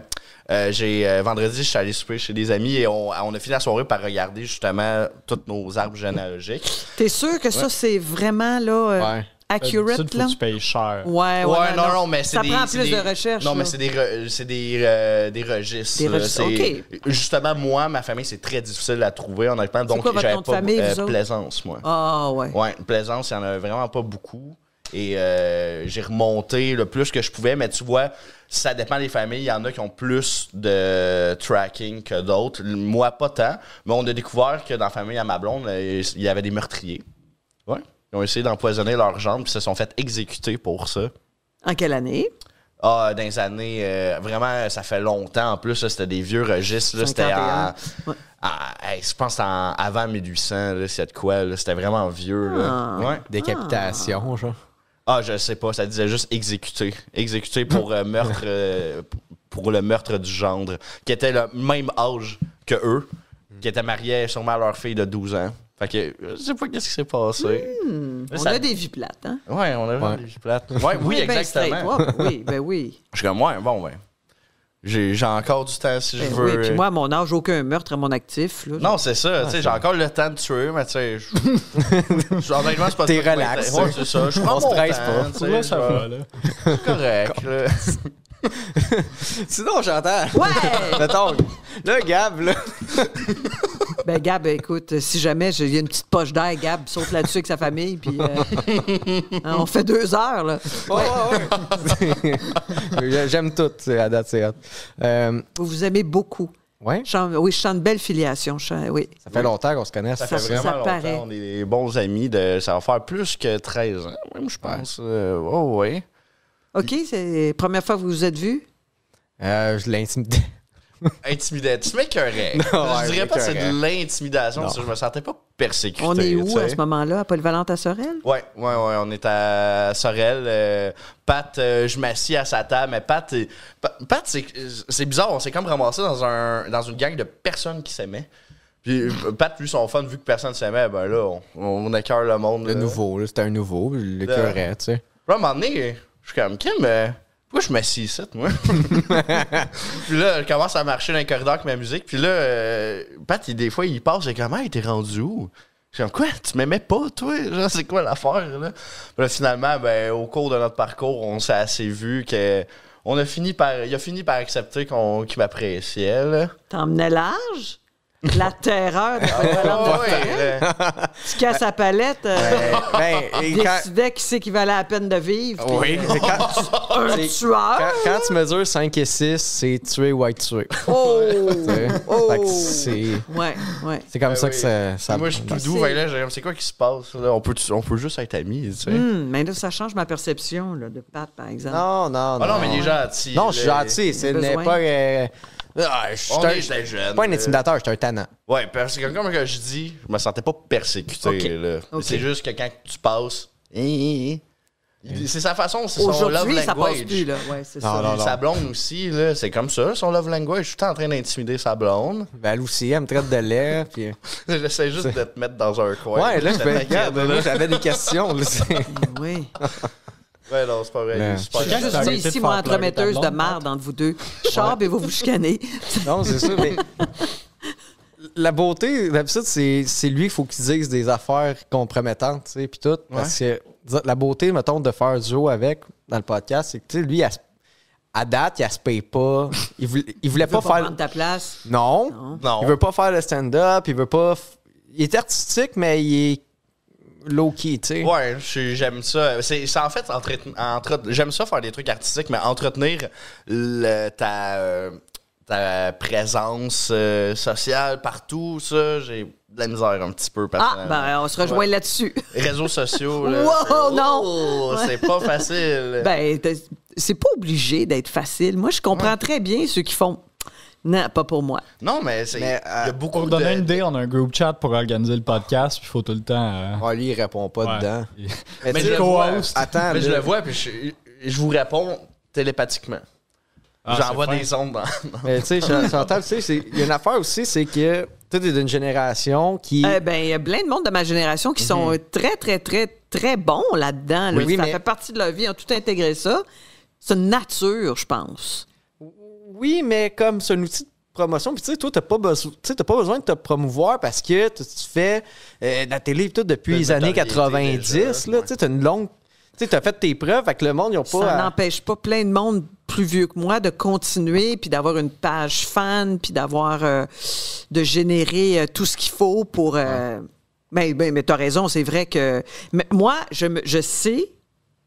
vendredi, je suis allé souper chez des amis et on a fini la soirée par regarder justement tous nos arbres généalogiques. T'es sûr que ça, c'est vraiment là, Ouais. accurate, D'habitude, là? faut que tu payes cher. Ouais, non, mais c'est ça des... prend c'est plus des- de recherche. Non, mais là. c'est des registres. Des là. registres, C'est- OK. Justement, moi, ma famille, c'est très difficile à trouver, honnêtement. Donc, quoi votre j'avais nom de pas famille, vous autres? Plaisance, moi. Ah, ouais. Ouais, Plaisance, il n'y en a vraiment pas beaucoup. Et j'ai remonté le plus que je pouvais, mais tu vois, ça dépend des familles. Il y en a qui ont plus de tracking que d'autres. Moi, pas tant. Mais on a découvert que dans la famille à ma blonde, il y avait des meurtriers. Ouais. Ils ont essayé d'empoisonner leurs jambes puis se sont fait exécuter pour ça. En quelle année? Ah, dans les années... vraiment, ça fait longtemps en plus. Là, c'était des vieux registres. Là, c'était 51. Ouais. je pense que c'était avant 1800. Là, c'est de quoi? Là, c'était vraiment vieux. Là. Ouais. Décapitation, genre. Ah, je sais pas, ça disait juste exécuté. Exécuté pour meurtre pour le meurtre du gendre, qui était le même âge que eux, qui étaient mariés sûrement à leur fille de 12 ans. Fait que je sais pas qu'est-ce qui s'est passé. Là, On ça- a des vies plates, hein? Ouais, on a vraiment des vies plates. Ouais, oui, Ben exactement. straight. Ouais, oui, ben oui. Je suis comme, ouais, bon, ben. J'ai encore du temps si je Ben veux. oui, puis moi, à mon âge, aucun meurtre à mon actif. Là. Non, c'est ça. Tu sais, j'ai encore le temps de tuer, mais tu sais, honnêtement, c'est pas T'es ça qui relax. m'intéresse. Ouais, c'est ça. Je prends On mon stresse temps, pas. tu sais, Là, ça je vais- va, là. C'est correct, là. Sinon, j'entends. Ouais! Mettons, là, Gab, là. Ben, Gab, écoute, si jamais il y a une petite poche d'air, Gab saute là-dessus avec sa famille, puis on fait 2 heures, là. Ouais. J'aime tout, à date, c'est hot. Vous vous aimez beaucoup. Ouais. Oui, je sens une belle filiation. Oui. Ça fait longtemps qu'on se connaît. Ça fait vraiment ça longtemps. paraît. On est des bons amis. Ça va faire plus que 13 ans, même, je pense. Oui. OK, c'est la première fois que vous vous êtes vus? Je l'intimidais. Intimidant. Tu m'écœurais. Je dirais pas que c'est de l'intimidation, parce que je me sentais pas persécuté. On est où tu sais. à ce moment-là? À Polyvalente à Sorel? Ouais. On est à Sorel. Pat, je m'assis à sa table, mais Pat, c'est bizarre. On s'est comme ramassé dans une gang de personnes qui s'aimaient. Puis Pat, lui, son fun, vu que personne s'aimait, ben là, on écœure le monde. Le nouveau, là, c'était un nouveau. Le cœurait, tu sais. Puis à un moment donné, je suis comme, Kim, pourquoi je m'assis ici, moi? Puis là, je commence à marcher dans le corridor avec ma musique. Puis là, Pat, des fois, il passe, j'ai comme, hey, t'es rendu où? Je suis comme, quoi? Tu m'aimais pas, toi? Genre, c'est quoi l'affaire, là? Puis là, finalement, ben, au cours de notre parcours, on s'est assez vu que. Il a fini par accepter qu'il m'appréciait, là. T'emmenais l'âge? La terreur de Polyvalente à Sorel? Tu casses la palette, décidais qui c'est qui valait la peine de vivre. Oui, Un tueur? quand tu mesures 5 et 6, c'est tuer ou être tué. Oh! Fait que c'est Ouais. c'est comme ça que ça. Moi, je suis tout doux. Fait que là, j'ai comme, c'est quoi qui se passe? Là? On peut juste être amis, tu sais. Mais là, ça change ma perception là, de Pat, par exemple. Non. Ah non, mais il est gentil. Non, je suis gentil. Ce n'est besoin. pas. J'étais jeune. Pas un intimidateur, j'étais un tannant. Ouais, parce que comme je dis, je me sentais pas persécuté. Ok. Là. Ok. C'est juste que quand tu passes, c'est sa façon, c'est son love Aujourd'hui, ça passe language. plus, là. Ouais, c'est Non, ça. non. Sa blonde aussi, là, c'est comme ça, son love language. Je suis tout le temps en train d'intimider sa blonde. Ben, elle aussi, elle me traite de lait. Puis... J'essaie juste de te mettre dans un coin. Ouais, là, je t'inquiète, regarde. là. Moi, j'avais des questions. Là, Oui. Ouais, non, c'est pas vrai. Ouais. C'est pas Quelqu'un grave. qui t'a Je suis arrêté de ici, faire moi, entremetteuse pleurer ta de blonde, marde entre vous deux. Charbe et vous vous chicanez. non, c'est ça, mais. La beauté, d'habitude, c'est lui qu'il faut qu'il dise des affaires compromettantes, tu sais, puis tout. Parce que la beauté, mettons, de faire duo avec dans le podcast, c'est que, tu sais, lui, à date, il se paye pas. Il voulait pas faire. prendre ta place. Non. Non. Il veut pas faire le stand-up. Il veut pas. Il est artistique, mais il est low-key, tu sais. Ouais, j'aime ça. C'est en fait, j'aime ça faire des trucs artistiques, mais entretenir ta présence sociale partout, ça, j'ai de la misère un petit peu. Ah, ben, on se rejoint là-dessus. Réseaux sociaux, là. Wow, non! C'est pas facile. Ben, c'est pas obligé d'être facile. Moi, je comprends très bien ceux qui font. Non, pas pour moi. Non, mais il y a beaucoup Pour donner une idée, on a un group chat pour organiser le podcast, puis il faut tout le temps. Ah, lui, il répond pas Ouais. dedans. Mais tu je sais, le vois. Attends, Mais je là. le vois, puis je vous réponds télépathiquement. Ah, J'envoie c'est des fin. ondes dans. Mais tu sais, Chantal, tu sais, il y a une affaire aussi, c'est que tu es d'une génération qui. Ben, il y a plein de monde de ma génération qui sont très, très, très, très bons là-dedans. là. Oui, ça mais- fait partie de leur vie. Ils ont tout intégré ça. C'est une nature, je pense. Oui, mais comme c'est un outil de promotion, puis tu sais, toi, t'as pas besoin de te promouvoir parce que tu fais de la télé et tout depuis T'as une les années notoriété 90, déjà, là, ouais. tu sais, t'as une longue. Tu sais, t'as fait tes preuves, avec le monde, ils ont Ça pas. n'empêche pas plein de monde plus vieux que moi de continuer, puis d'avoir une page fan, puis d'avoir de générer tout ce qu'il faut pour. Mais t'as raison, c'est vrai que. Mais moi, je sais,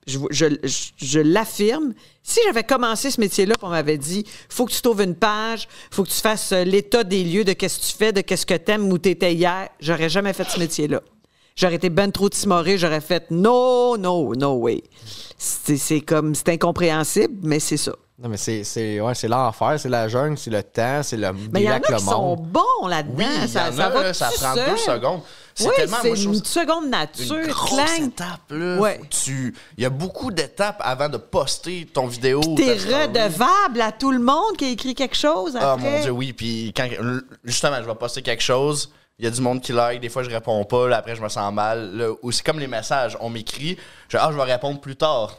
je l'affirme. Si j'avais commencé ce métier-là, puis on m'avait dit, faut que tu trouves une page, faut que tu fasses l'état des lieux de qu'est-ce que tu fais, de qu'est-ce que t'aimes, où t'étais hier, j'aurais jamais fait ce métier-là. J'aurais été ben trop timorée, j'aurais fait no way. C'est incompréhensible, mais c'est ça. Non, mais c'est l'enfer, c'est la jungle, c'est le temps, c'est le Mais il y en a avec le qui sont monde. bons là-dedans. Oui, il y ça en a, va là, ça tout prend seul. 2 secondes. C'est Oui, tellement, c'est moi, je trouve une seconde nature. une grosse clang. étape, là. Ouais. Il y a beaucoup d'étapes avant de poster ton vidéo. T'es ta story. redevable à tout le monde qui a écrit quelque chose après. Ah mon Dieu, oui. Puis quand justement, je vais poster quelque chose, il y a du monde qui like, des fois je réponds pas, là, après je me sens mal. Là, ou c'est comme les messages, on m'écrit, je vais répondre plus tard.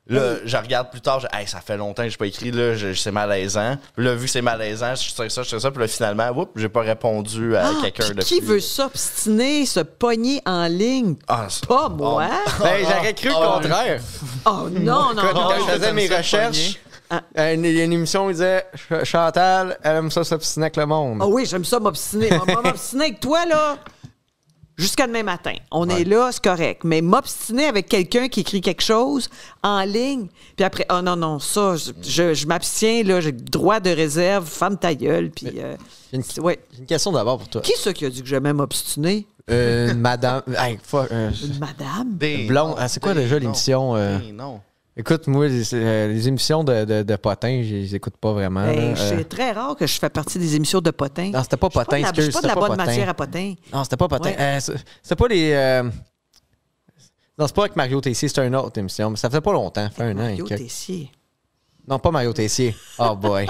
Là, je regarde plus tard, hey, ça fait longtemps que j'ai pas écrit, là, c'est malaisant. Puis là, vu que c'est malaisant, je sais ça, puis là, finalement, j'ai pas répondu à quelqu'un Puis de qui plus. veut s'obstiner, se pogner en ligne? Ah, Pas moi. Ben, j'aurais cru le contraire. Oh non. Quand je faisais mes recherches, Il y a une émission où il disait Chantal, elle aime ça s'obstiner avec le monde. Ah oui, j'aime ça m'obstiner. M'obstiner avec toi, là, jusqu'à demain matin. On est là, c'est correct. Mais m'obstiner avec quelqu'un qui écrit quelque chose en ligne, puis après, oh non, ça, je m'abstiens, là, j'ai le droit de réserve, ferme ta gueule, puis... J'ai une question d'abord pour toi. Qui c'est qui a dit que j'aimais m'obstiner? Madame... Hey, Une madame? Blonde. C'est quoi déjà l'émission? Non. Écoute, moi, les émissions de potins, je les écoute pas vraiment. C'est très rare que je fais partie des émissions de potins. Non, c'était pas potin, Je suis pas de la bonne potin. matière à potins. Non, c'était pas potin. Ouais. C'était pas les... Non, c'est pas avec Mario Tessier, c'était une autre émission. Mais ça faisait pas longtemps, ça fait un an. Mario que... Tessier. Non, pas Mario Tessier. Oh boy.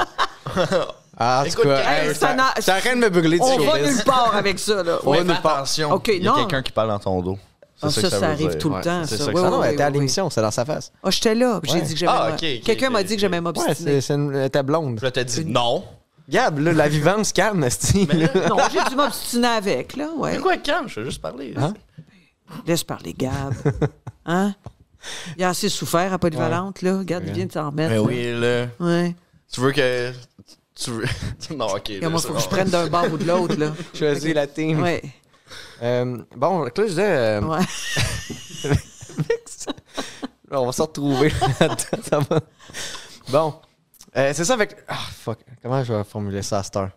En tout Écoute, cas, hey, t'es en train de me brûler du On va showbiz. nulle part avec ça, là. Ouais, nulle fais part. attention. OK, Il y a non. quelqu'un qui parle dans ton dos. Ah, C'est ça veut arrive dire. tout le temps, c'est ça. ça que Ouais, Ah non, ouais, elle était à ouais. l'émission, c'est dans sa face. Ah, j'étais là. J'ai Ouais. dit que j'aimais. Ah, ok, Quelqu'un m'a ok, dit que ok. j'aimais Ouais, m'obstiner. elle était blonde. Je t'ai dit non. Gab, là, la vivance calme, esti. Non, j'ai dû m'obstiner avec, là. Ouais. Mais quoi, calme, je veux juste parler. Hein? Laisse parler, Gab. Hein? Il a assez souffert à Polyvalente, là. Regarde, il vient de s'en remettre. Mais là. oui, là. Ouais. Tu veux que. Tu veux. Non, ok. Et moi, il faut que je prenne d'un bord ou de l'autre, là. Choisis la team. Ouais. Bon, là, je disais... Ouais. on va se retrouver là-dedans. Ça va. Bon. C'est ça avec... Ah, fuck. Comment je vais formuler ça à cette heure?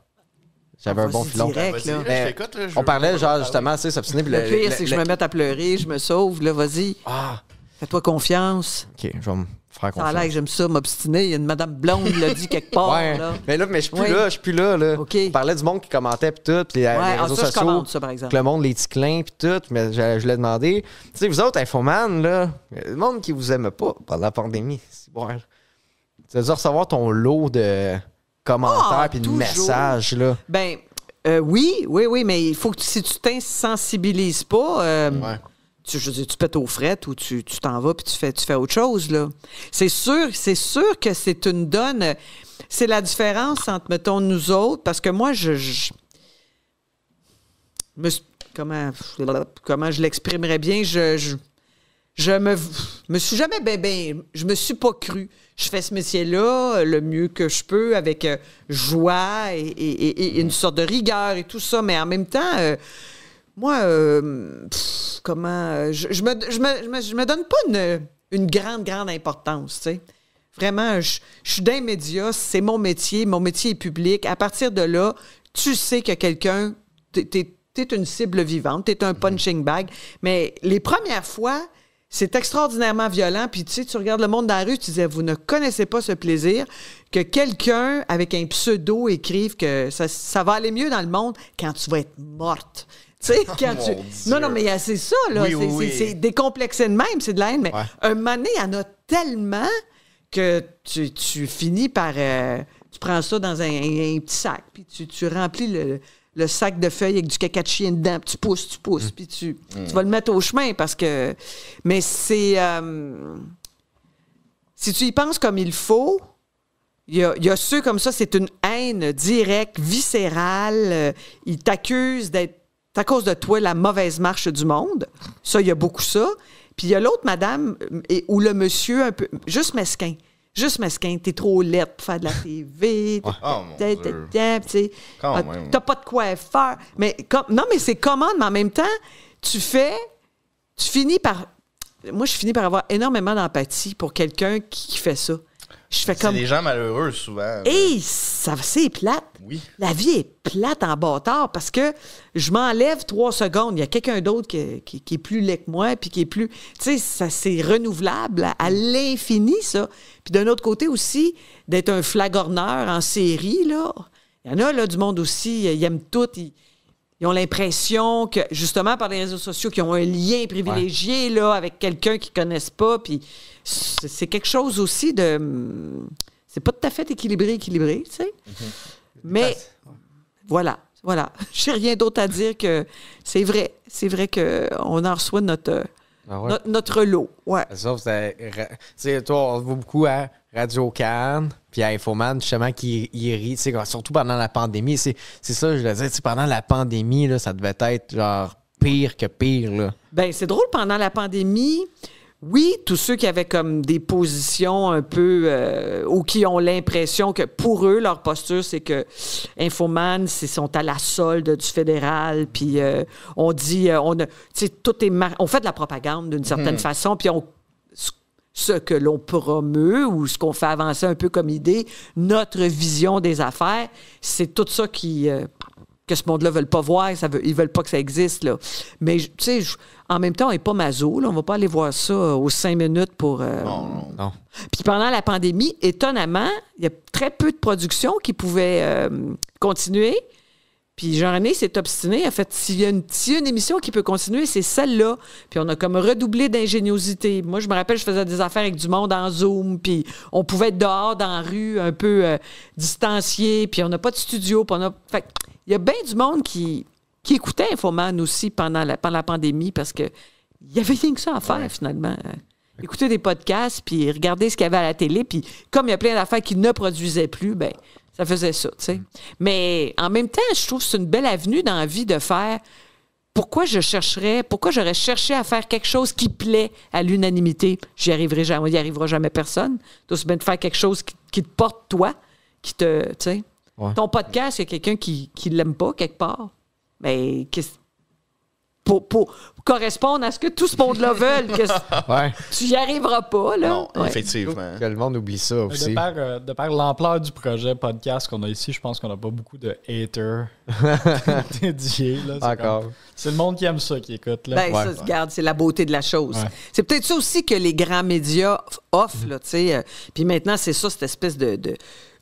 J'avais un bon Vas-y filon. direct. Vas-y, là. là, je t'écoute, là, je On veux parlait, pas genre, parler. justement, tu sais, s'obstiner. puis Le pire, c'est que je me mette à pleurer, je me sauve, là, vas-y. Ah, Fais-toi confiance. OK, je vais me faire Ça a l'air confiance. que j'aime ça, m'obstiner. Il y a une madame blonde qui l'a dit quelque part, Ouais, là. mais là, je suis plus Ouais. là, je suis plus là. OK. On parlait du monde qui commentait puis tout, puis les Ouais, réseaux ça, je sociaux. commande ça, par exemple. que le monde, les petits clins puis tout, mais je l'ai demandé. Tu sais, vous autres, Infoman, là, le monde qui vous aime pas pendant la pandémie, c'est bon. Tu vas recevoir ton lot de commentaires Ah, puis de toujours. messages, là. Ben, oui, mais il faut que si tu t'insensibilises pas, je veux dire, tu pètes aux frettes ou tu t'en vas puis tu fais autre chose, là. C'est sûr que c'est une donne. C'est la différence entre, mettons, nous autres, parce que moi, comment je l'exprimerais bien, je me suis jamais je me suis pas cru. Je fais ce métier-là le mieux que je peux avec joie et une sorte de rigueur et tout ça, mais en même temps, moi, je me donne pas une grande importance, tu sais. Vraiment, je suis dans les médias, c'est mon métier est public. À partir de là, tu sais que quelqu'un, t'es une cible vivante, t'es un punching bag, mais les premières fois, c'est extraordinairement violent. Puis, tu sais, tu regardes le monde dans la rue, tu disais, vous ne connaissez pas ce plaisir que quelqu'un avec un pseudo écrive que ça va aller mieux dans le monde quand tu vas être morte. Tu sais, quand tu... Dieu. Non, mais c'est ça, là. Oui. C'est décomplexé de même, c'est de la haine. Mais un moment donné, il y en a tellement que tu finis par... tu prends ça dans un petit sac, puis tu remplis le sac de feuilles avec du caca de chien dedans, puis tu pousses, puis tu vas le mettre au chemin parce que... Mais c'est... si tu y penses comme il faut, il y a ceux comme ça, c'est une haine directe, viscérale. Ils t'accusent d'être, à cause de toi, la mauvaise marche du monde. Ça, il y a beaucoup ça. Puis il y a l'autre madame, ou le monsieur, un peu... Juste mesquin, t'es trop laide pour faire de la TV. Oh, mon Dieu. Quand même. T'as pas de quoi faire. Mais non, mais c'est commode, mais en même temps, tu finis par... Moi, je finis par avoir énormément d'empathie pour quelqu'un qui fait ça. Je fais comme... C'est des gens malheureux, souvent. Hey, c'est plate. Oui. La vie est plate en bâtard parce que je m'enlève 3 secondes. Il y a quelqu'un d'autre qui est plus laid que moi puis qui est plus... Tu sais, ça, c'est renouvelable à l'infini, ça. Puis d'un autre côté aussi, d'être un flagorneur en série, là. Il y en a, là, du monde aussi, ils aiment tout. Ils ont l'impression que, justement, par les réseaux sociaux, qu'ils ont un lien privilégié là, avec quelqu'un qu'ils ne connaissent pas. Puis c'est quelque chose aussi de... C'est pas tout à fait équilibré, tu sais. Mais voilà. J'ai rien d'autre à dire que c'est vrai. C'est vrai qu'on en reçoit notre lot. Ouais. Ça, c'est, toi, on voit beaucoup à Radio-Can, puis à Infoman, justement, qui rit, tu sais, surtout pendant la pandémie. C'est ça, je le disais, tu sais, pendant la pandémie, là, ça devait être genre pire que pire, là. Ben c'est drôle, pendant la pandémie, oui, tous ceux qui avaient comme des positions un peu ou qui ont l'impression que pour eux, leur posture, c'est que Infoman, sont à la solde du fédéral, puis on dit, on fait de la propagande d'une certaine façon, puis ce que l'on promeut ou ce qu'on fait avancer un peu comme idée, notre vision des affaires, c'est tout ça que ce monde-là ne veut pas voir, ils veulent pas que ça existe. Là. Mais, tu sais, en même temps, on n'est pas maso. Là, on ne va pas aller voir ça aux 5 minutes pour... Non. Puis pendant la pandémie, étonnamment, il y a très peu de productions qui pouvaient continuer. Puis Jean-René s'est obstiné. En fait, s'il y a une émission qui peut continuer, c'est celle-là. Puis on a comme redoublé d'ingéniosité. Moi, je me rappelle, je faisais des affaires avec du monde en Zoom, puis on pouvait être dehors dans la rue, un peu distancié, puis on n'a pas de studio. Fait il y a bien du monde qui écoutait Infoman aussi pendant la pandémie parce qu'il n'y avait rien que ça à faire, finalement. Écouter des podcasts, puis regarder ce qu'il y avait à la télé. Puis comme il y a plein d'affaires qui ne produisaient plus, ben ça faisait ça, tu sais. Mais en même temps, je trouve que c'est une belle avenue dans la vie de faire... Pourquoi j'aurais cherché à faire quelque chose qui plaît à l'unanimité? Il n'y arrivera jamais personne. Tu aussi bien de faire quelque chose qui te porte, toi, qui te... Tu sais. Ouais. Ton podcast, il y a quelqu'un qui l'aime pas quelque part. Mais pour correspondre à ce que tout ce monde-là veut, tu y arriveras pas, là. Non, effectivement. Que le monde oublie ça aussi. De par l'ampleur du projet podcast qu'on a ici, je pense qu'on n'a pas beaucoup de haters dédiés. Là. C'est le monde qui aime ça qui écoute. Là. Ben, ça, regarde, c'est la beauté de la chose. Ouais. C'est peut-être ça aussi que les grands médias offrent, là, tu sais. Puis maintenant, c'est ça, cette espèce de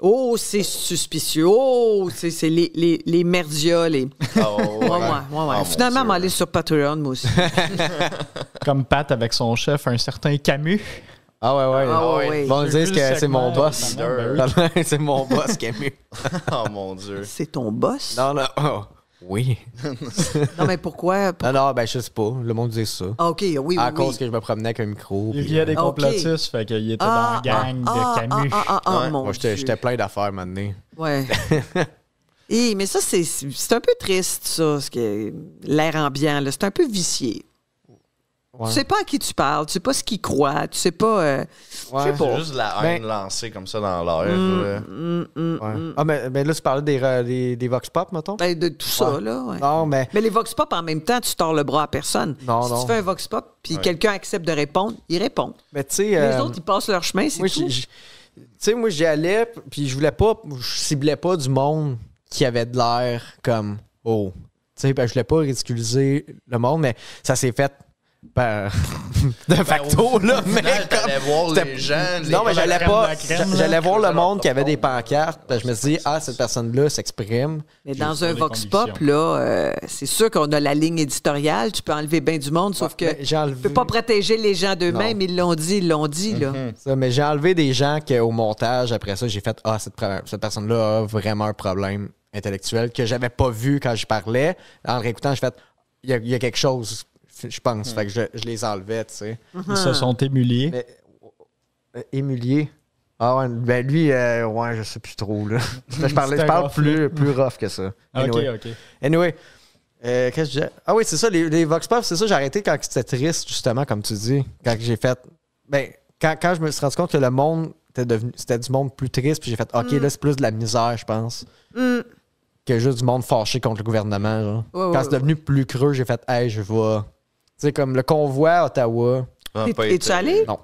oh, c'est suspicieux. Oh, c'est les merdias. Ouais. Finalement, on va aller sur Patreon, moi aussi. Comme Pat avec son chef, un certain Camus. Ouais. Bon, ils disent que c'est mon boss. C'est mon boss, Camus. Oh mon Dieu. C'est ton boss? Non. Oui. Non, mais pourquoi? Non, ben je sais pas. Le monde disait ça. Ah, OK, oui. À cause que je me promenais avec un micro. Il y a des complotistes, fait qu'il était dans la gang de Camus. Mon Moi, Dieu. j'étais plein d'affaires maintenant. Ouais. Mais ça, c'est un peu triste, ça, l'air ambiant. Là. C'est un peu vicié. Ouais. Tu sais pas à qui tu parles, tu sais pas ce qu'il croit, tu sais pas... je sais pas. C'est juste la haine lancée comme ça dans l'air. Ah, mais là, tu parlais des Vox Pop, mettons? Ben, de tout ça, là. Ouais. Non, mais les Vox Pop, en même temps, tu tords le bras à personne. Non. Tu fais un Vox Pop, puis quelqu'un accepte de répondre, il répond. tu sais... Les autres, ils passent leur chemin, c'est tout. Tu sais, moi, j'y allais, puis je ciblais pas du monde qui avait de l'air comme « Oh ». Tu sais, je voulais pas ridiculiser le monde, mais ça s'est fait... de facto, là, mais t'allais voir les gens. Non, mais j'allais pas. J'allais voir le monde qui avait des pancartes. pancartes. Je me suis dit, cette personne-là s'exprime. Mais dans un Vox Pop, là, c'est sûr qu'on a la ligne éditoriale. Tu peux enlever bien du monde, sauf que tu peux pas protéger les gens d'eux-mêmes. Ils l'ont dit, là. Ça, mais j'ai enlevé des gens qu'au montage, après ça, j'ai fait, cette personne-là a vraiment un problème intellectuel que j'avais pas vu quand je parlais. En réécoutant, j'ai fait, il y a quelque chose. Je pense. Fait que je les enlevais, tu sais. Ils se sont émuliers. Mais, émulier. Ah ouais, ben lui, je sais plus trop, là. Je parle plus rough que ça. Anyway. OK. Anyway, qu'est-ce que je disais? Ah oui, c'est ça, les Vox Pop, c'est ça, j'ai arrêté quand c'était triste, justement, comme tu dis. Quand j'ai fait... Ben, quand je me suis rendu compte que le monde c'était du monde plus triste, puis j'ai fait, OK, là, c'est plus de la misère, je pense. Que juste du monde fâché contre le gouvernement, genre. Quand c'est devenu plus creux, j'ai fait, hey, je vais... Tu sais, comme le convoi à Ottawa. Es-tu allé? Non.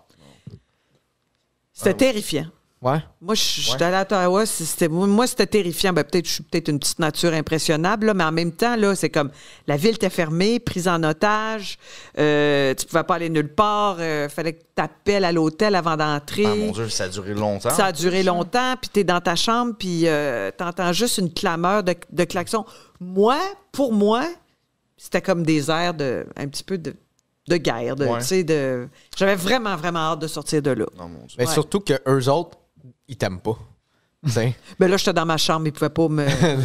C'était terrifiant. Ouais. Moi, je suis allée à Ottawa. C'était terrifiant. Ben, je suis peut-être une petite nature impressionnable, là, mais en même temps, là, c'est comme la ville était fermée, prise en otage. Tu pouvais pas aller nulle part. Fallait que tu appelles à l'hôtel avant d'entrer. Ah mon Dieu, ça a duré longtemps. Ça a duré longtemps, puis tu es dans ta chambre, puis tu entends juste une clameur de klaxon. Pour moi, c'était comme des airs un petit peu de guerre. J'avais vraiment, vraiment hâte de sortir de là. Non, mon Dieu. Mais surtout que eux autres, ils t'aiment pas. Ben là, j'étais dans ma chambre, ils pouvaient pas me...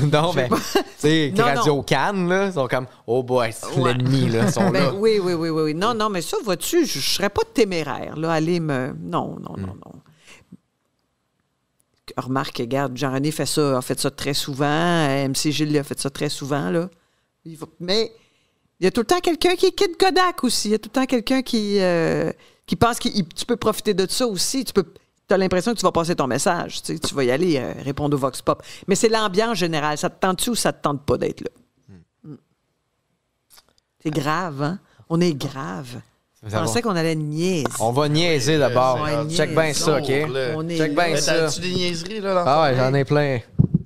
non, mais, tu sais, Radio Cannes, là, ils sont comme, oh boy, c'est l'ennemi, là, ils sont là. Oui. Non, mais ça, vois-tu, je serais pas téméraire, là, aller me... Non. Remarque, regarde, Jean-René a fait ça très souvent, MC Gilles a fait ça très souvent, là. Mais il y a tout le temps quelqu'un qui est Kid Kodak aussi, il y a tout le temps quelqu'un qui... qui pensent que tu peux profiter de ça aussi. Tu as l'impression que tu vas passer ton message. Tu vas y aller répondre au Vox Pop. Mais c'est l'ambiance générale. Ça te tente-tu ou ça te tente pas d'être là? C'est grave, hein? On est grave. Je pensais qu'on allait niaiser. On va niaiser d'abord. Check bien ça, OK? Check bien ça. T'as-tu des niaiseries, là? Ah ouais, j'en ai plein.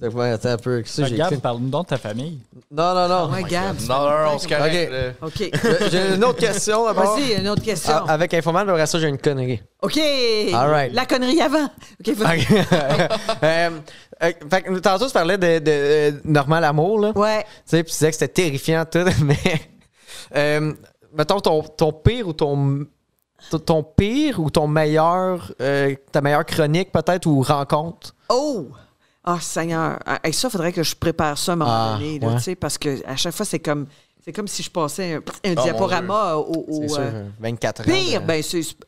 Attends un peu. Gab, parle-nous donc de ta famille. Non. Ouais, Gab. Non, on se correct. OK. J'ai une autre question d'abord. Vas-y, une autre question. Avec Infoman, après ça, j'ai une connerie. OK. All right. La connerie avant. OK, vas-y. Fait que tantôt, tu parlais de Normal Amour, là. Ouais. Tu sais, puis tu disais que c'était terrifiant, tout, mais... mettons, ton pire ou ton pire ou ton meilleur... ta meilleure chronique, peut-être, ou rencontre? Oh! Ah, Seigneur. Avec ça, il faudrait que je prépare ça à un moment donné, là, ouais. tu sais, parce qu'à chaque fois, c'est comme si je passais un diaporama au... C'est sûr, 24 ans. Pire,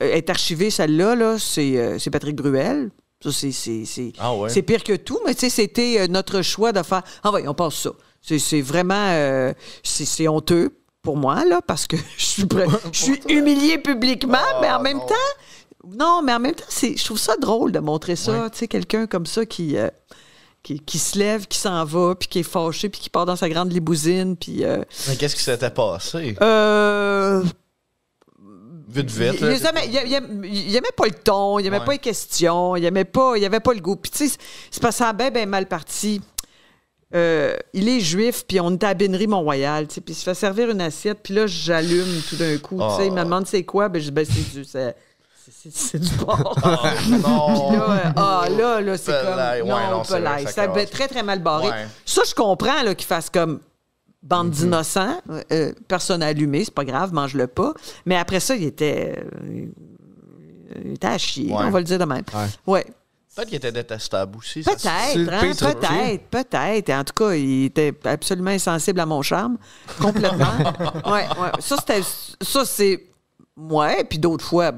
est archivée, celle-là, là, c'est Patrick Bruel. Ça, c'est pire que tout, mais tu sais, c'était notre choix de faire... Ah oui, on passe ça. C'est vraiment... c'est honteux pour moi, là, parce que je suis humiliée publiquement, mais en même temps... Non, mais en même temps, je trouve ça drôle de montrer ça. Tu sais, quelqu'un comme ça qui se lève, qui s'en va, puis qui est fâché, puis qui part dans sa grande limousine, puis... Mais qu'est-ce qui s'était passé? Vite. Il aimait pas le ton, il aimait pas les questions, il avait pas le goût. Puis tu sais, c'est parce que ça a bien mal parti. Il est juif, puis on était à Bénerie Mont-Royal, tu sais, puis il se fait servir une assiette, puis là, j'allume tout d'un coup, tu sais, il me demande c'est quoi, ben je dis, c'est du porc. Non. Puis là, c'est comme, non, on peut l'ail. Ça va être très, très mal barré. Ouais. Ça, je comprends là, qu'il fasse comme bande d'innocents, personne allumé, c'est pas grave, mange-le pas. Mais après ça, il était à chier, on va le dire de même. Ouais. Peut-être qu'il était détestable aussi. Peut-être. En tout cas, il était absolument insensible à mon charme. Complètement. Ouais. Ça, c'est... Ouais, puis d'autres fois,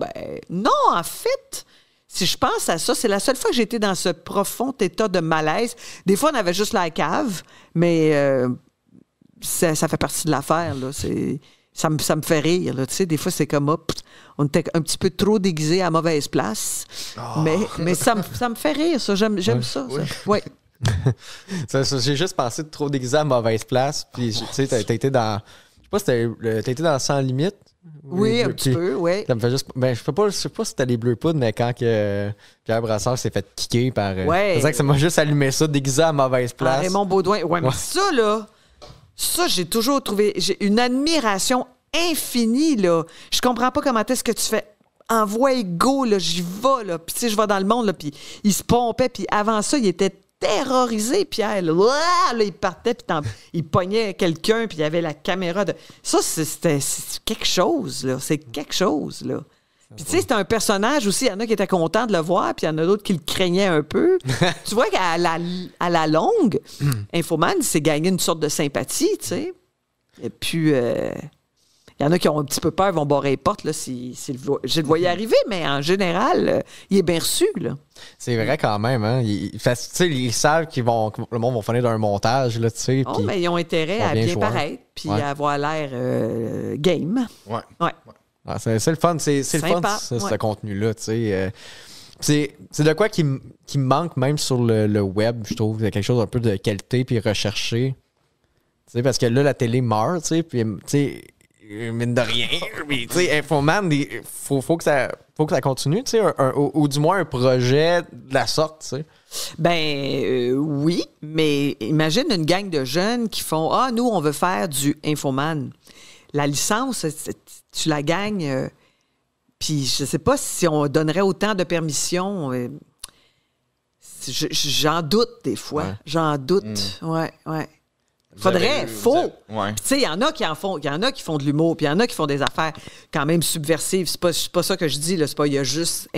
non, en fait, si je pense à ça, c'est la seule fois que j'ai été dans ce profond état de malaise. Des fois, on avait juste la cave, mais ça fait partie de l'affaire, là. Ça me fait rire, là. Tu sais, des fois, c'est comme, on était un petit peu trop déguisés à mauvaise place. Oh. Mais ça me fait rire, ça. J'aime ça. Oui. J'ai juste pensé de trop déguisé à mauvaise place. Puis, tu sais, t'as été dans... Je sais pas, t'as été dans Sans Limite. Oui, un petit peu, oui. Ça me fait juste... je sais pas si c'était les Bleus Poudres, mais quand que Pierre Brassard s'est fait kicker par... C'est vrai que ça m'a juste allumé ça, déguisé à mauvaise place. Raymond Baudouin. Ouais, mais ça, là... Ça, j'ai toujours trouvé... J'ai une admiration infinie, là. Je comprends pas comment est-ce que tu fais... Envoie go, là, j'y vais, là. Puis, tu sais, je vais dans le monde, là, puis il se pompait. Puis avant ça, il était terrorisé, Pierre. Là, il partait, puis il pognait quelqu'un, puis il y avait la caméra de... Ça, c'est quelque chose, là. C'est quelque chose, là. Puis, tu sais, c'était un personnage aussi. Il y en a qui étaient contents de le voir, puis il y en a d'autres qui le craignaient un peu. Tu vois qu'à la longue, Infoman s'est gagné une sorte de sympathie, tu sais. Et puis, il y en a qui ont un petit peu peur, vont barrer les portes, là, je le voyais arriver, mais en général, il est bien reçu, là. C'est vrai quand même, hein. Tu sais, ils savent que le monde va finir d'un montage, là, tu sais. Oh, mais ils ont intérêt à bien paraître, puis à avoir l'air game. Ouais. Ah, c'est le fun, c'est le fun, ce contenu-là, tu sais. C'est de quoi qui me manque même sur le web, je trouve. C'est quelque chose un peu de qualité puis recherché. Tu sais, parce que là, la télé meurt, tu sais, puis, tu sais, mine de rien. Tu sais, Infoman, faut que ça continue, tu sais, ou du moins un projet de la sorte, tu sais. Oui, mais imagine une gang de jeunes qui font « Ah, nous, on veut faire du Infoman ». La licence, tu la gagnes, puis je sais pas si on donnerait autant de permissions. J'en doute des fois. Ouais. J'en doute. Ouais. Faut. Tu sais, il y en a qui en font, il y en a qui font de l'humour, puis il y en a qui font des affaires quand même subversives. C'est pas ça que je dis, là. C'est pas, il y a juste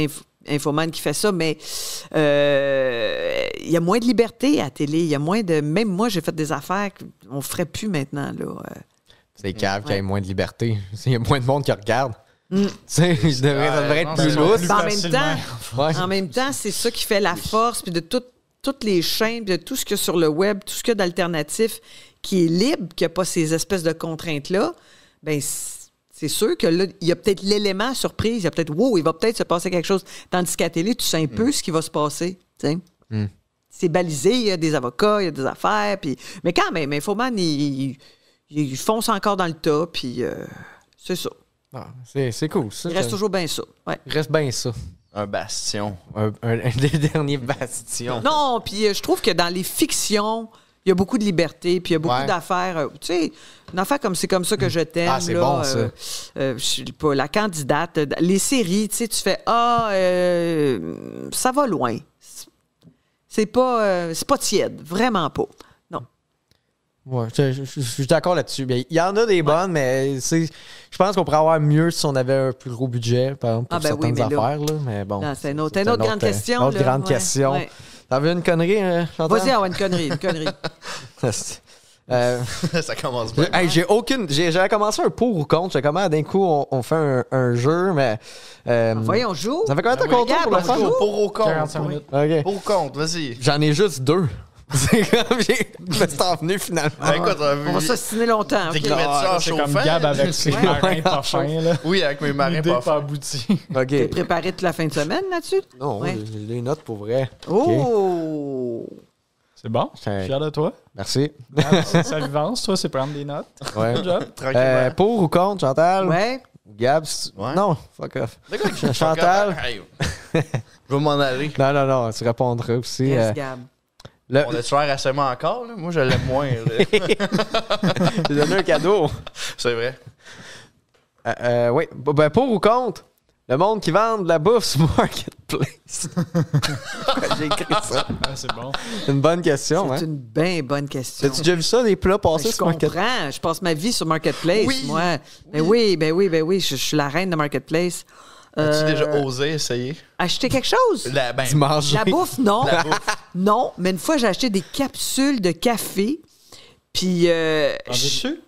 Infoman qui fait ça, mais il y a moins de liberté à la télé. Il y a moins de... Même moi, j'ai fait des affaires qu'on ferait plus maintenant, là. C'est cave qu'il y ait moins de liberté. Il y a moins de monde qui regarde. Tu sais, ça devrait être plus lousse. En même temps, c'est ça qui fait la force, puis de toutes les chaînes, de tout ce qu'il y a sur le web, tout ce qu'il y a d'alternatif qui est libre, qui n'a pas ces espèces de contraintes-là, c'est sûr que là, il y a peut-être l'élément surprise. Il y a peut-être, wow, il va peut-être se passer quelque chose. Tandis qu'à la télé, tu sais un peu ce qui va se passer. C'est balisé, il y a des avocats, il y a des affaires. Mais quand même, Infoman, il fonce encore dans le tas, puis c'est ça. Ah, c'est cool. Ça, il reste toujours bien ça. Ouais. Il reste bien ça. Un bastion. Un des derniers bastions. Non, puis je trouve que dans les fictions, il y a beaucoup de liberté, puis il y a beaucoup d'affaires. Tu sais, une affaire comme c'est comme ça que je t'aime. Ah, c'est là, bon, ça. Je sais pas, la candidate, les séries, tu sais, tu fais ça va loin. C'est pas tiède, vraiment pas. Non. Ouais, je suis d'accord là-dessus. Il y en a des bonnes, mais je pense qu'on pourrait avoir mieux si on avait un plus gros budget, par exemple, pour certaines affaires. Là, mais bon. C'est une autre grande question. Une autre grande question. Ouais. T'en veux une connerie, Chantal? Vas-y, une connerie. Ça commence bien. Hey, j'avais commencé un pour ou contre. J'ai comment d'un coup on fait un jeu, mais. Voyons, on joue. Ça fait combien de temps qu'on tourne pour le faire? Pour ou contre? 45 minutes. OK. Pour ou contre, vas-y. J'en ai juste 2. C'est comme je me suis envenu finalement. Écoute, On va s'assiner longtemps. T'es OK. mettre ça en C'est comme chauffant. Gab avec ses marins pas fins, là. Oui, avec mes marins L'idée pas pas fins. aboutie. T'es OK. préparé toute la fin de semaine là-dessus? Non, Ouais. j'ai des notes pour vrai. Oh! C'est bon? Je suis fier de toi. Merci. Gab, c'est sa vivance, toi, c'est prendre des notes. Ouais. Good job. Tranquillement. Pour ou contre, Chantal? Ouais. Gab? Ouais. Non, fuck off. De quoi que Chantal? Hey, je vais m'en aller. Non, tu répondras aussi. Yes, Gab. On a-tu l'air assez encore, là? Moi, je l'aime moins. Là. J'ai donné un cadeau. C'est vrai. Oui. Ben, pour ou contre? Le monde qui vend de la bouffe sur Marketplace. J'ai écrit ça. Ah, c'est bon. C'est une bonne question, C'est hein? une bien bonne question. As-tu déjà vu ça, des plats passés Je sur Marketplace? comprends. Je passe ma vie sur Marketplace, Oui. moi. Ben oui. Je suis la reine de Marketplace. As-tu déjà osé essayer? Acheter quelque chose? Dimanche. La bouffe, non. La bouffe. Non, mais une fois, j'ai acheté des capsules de café. Puis. T'en veux-tu?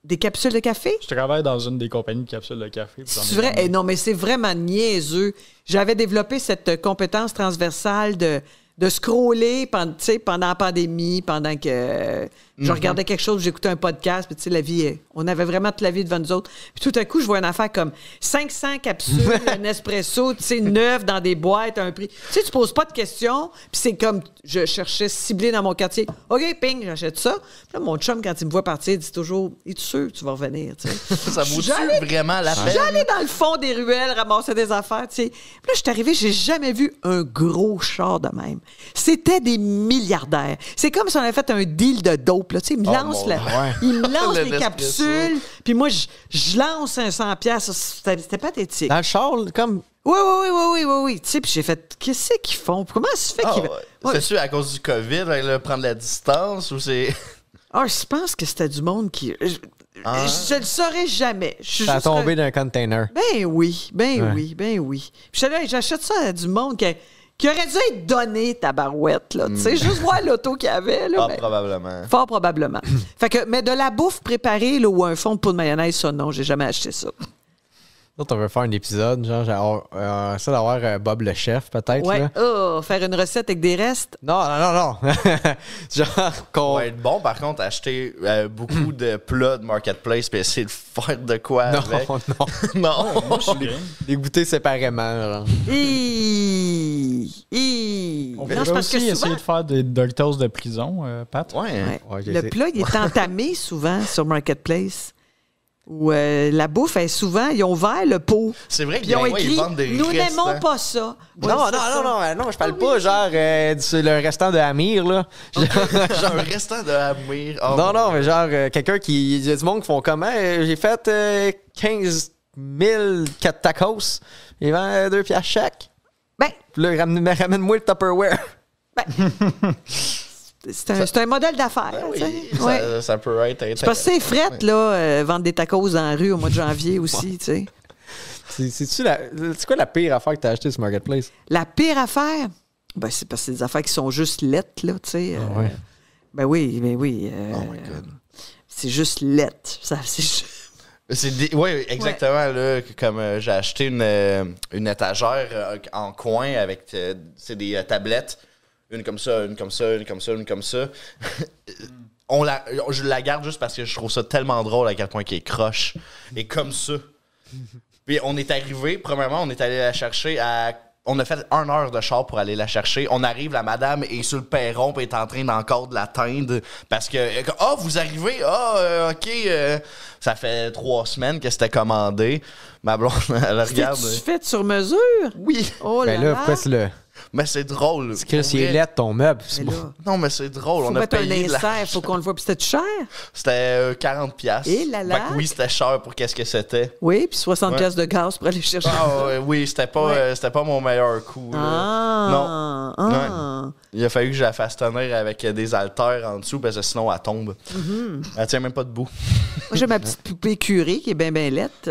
Des capsules de café? Je travaille dans une des compagnies de capsules de café. puis j'en ai C'est vrai? ramené. Eh non, mais c'est vraiment niaiseux. J'avais développé cette compétence transversale de scroller pendant la pandémie, pendant que je regardais quelque chose, j'écoutais un podcast, puis tu sais, la vie, on avait vraiment toute la vie devant nous autres. Puis tout à coup, je vois une affaire comme 500 capsules, un espresso, tu sais, neuf dans des boîtes à un prix. Tu sais, tu poses pas de questions, puis c'est comme, je cherchais ciblé dans mon quartier. OK, ping, j'achète ça. Puis là, mon chum, quand il me voit partir, il dit toujours, es-tu sûr que tu vas revenir, tu sais? Ça vaut-tu J'allais- vraiment la peine? J'allais dans le fond des ruelles ramasser des affaires, tu sais. Puis là, je suis arrivée, j'ai jamais vu un gros char de même. C'était des milliardaires. C'est comme si on avait fait un deal de dope, là. Tu sais, il me lance, mon Dieu. il me lance Le les Nespresso. capsules, puis moi, je lance un 100$. C'était pathétique. Dans le char, comme. Oui. Tu sais, puis j'ai fait, qu'est-ce qu'ils font? Comment ça se fait Ah, qu'ils... ouais. Ouais. C'est-tu à cause du COVID, avec le prendre la distance, ou c'est... Ah, je pense que c'était du monde qui... Je le saurais jamais. Ça a tombé d'un container. Ben oui. Ouais. Puis j'étais là, j'achète ça à du monde qui aurait dû être donné, ta barouette, là. Tu sais, juste voir l'auto qu'il y avait, là. Ah, ben, probablement. fort probablement. Fait que, mais de la bouffe préparée, là, ou un fond de poudre de mayonnaise, ça, non, j'ai jamais acheté ça. Là, on veut faire un épisode, genre, ça d'avoir Bob le chef, peut-être. Ouais. Là. Oh, faire une recette avec des restes. Non. Genre, qu'on. Ça va être bon, par contre, acheter beaucoup de plats de Marketplace puis essayer de faire de quoi Non, avec. non. Non. Moi, je suis game. Les goûter séparément, genre. On Non, pourrait c'est parce que aussi souvent... essayer de faire des Doritos de prison, Pat. Ouais. Ouais. Ouais, j'ai Le essayé. plat, il est entamé souvent sur Marketplace. Où la bouffe est souvent, ils ont ouvert le pot. C'est vrai Puis qu'ils ils ont écrit, vendent des nous restants. n'aimons pas ça. Ouais, Non, c'est ça. non, je parle pas genre c'est le restant de Amir, là. Genre un restant de Amir. Oh, Non, mais genre quelqu'un qui. Il y a du monde qui font comment? J'ai fait 15 000 4 tacos. Ils vendent 2 piastres chaque. Ben, Puis là, ramène-moi le Tupperware. c'est un modèle d'affaires. Ben tu sais. oui, Ouais. ça peut être C'est parce que c'est fret, là, vendre des tacos dans la rue au mois de janvier aussi, tu sais. C'est quoi la pire affaire que t'as acheté sur Marketplace? La pire affaire, ben, c'est parce que c'est des affaires qui sont juste lettres, là, tu sais. ouais. Ben oui. Oh my God. C'est juste lettre. Oui, exactement. Là, comme j'ai acheté une étagère en coin avec c'est des tablettes. Une comme ça, une comme ça, une comme ça, une comme ça. je la garde juste parce que je trouve ça tellement drôle à quel point qu'elle est croche. Et comme ça. Puis on est arrivé, premièrement, on est allé la chercher on a fait 1 heure de char pour aller la chercher. On arrive, la madame est sur le perron et est en train d'encore de l'atteindre parce que vous arrivez? OK. Ça fait 3 semaines que c'était commandé. Ma blonde, elle regarde. Tu fais sur mesure? Oui. Oh là là. Pourquoi c'est le. Mais c'est drôle. C'est que c'est laid ton meuble. Non, mais c'est drôle. Faut on a mettre payé un insert, faut qu'on le voit. Puis c'était cher? C'était 40$. Et là là. Fait que oui, c'était cher pour qu'est-ce que c'était. Oui, puis 60$ de gaz pour aller chercher. Oui, c'était pas mon meilleur coup. Non. Il a fallu que je la fasse tenir avec des haltères en dessous parce que sinon elle tombe. Elle tient même pas debout. Moi, j'ai ma petite poupée curée qui est bien laite.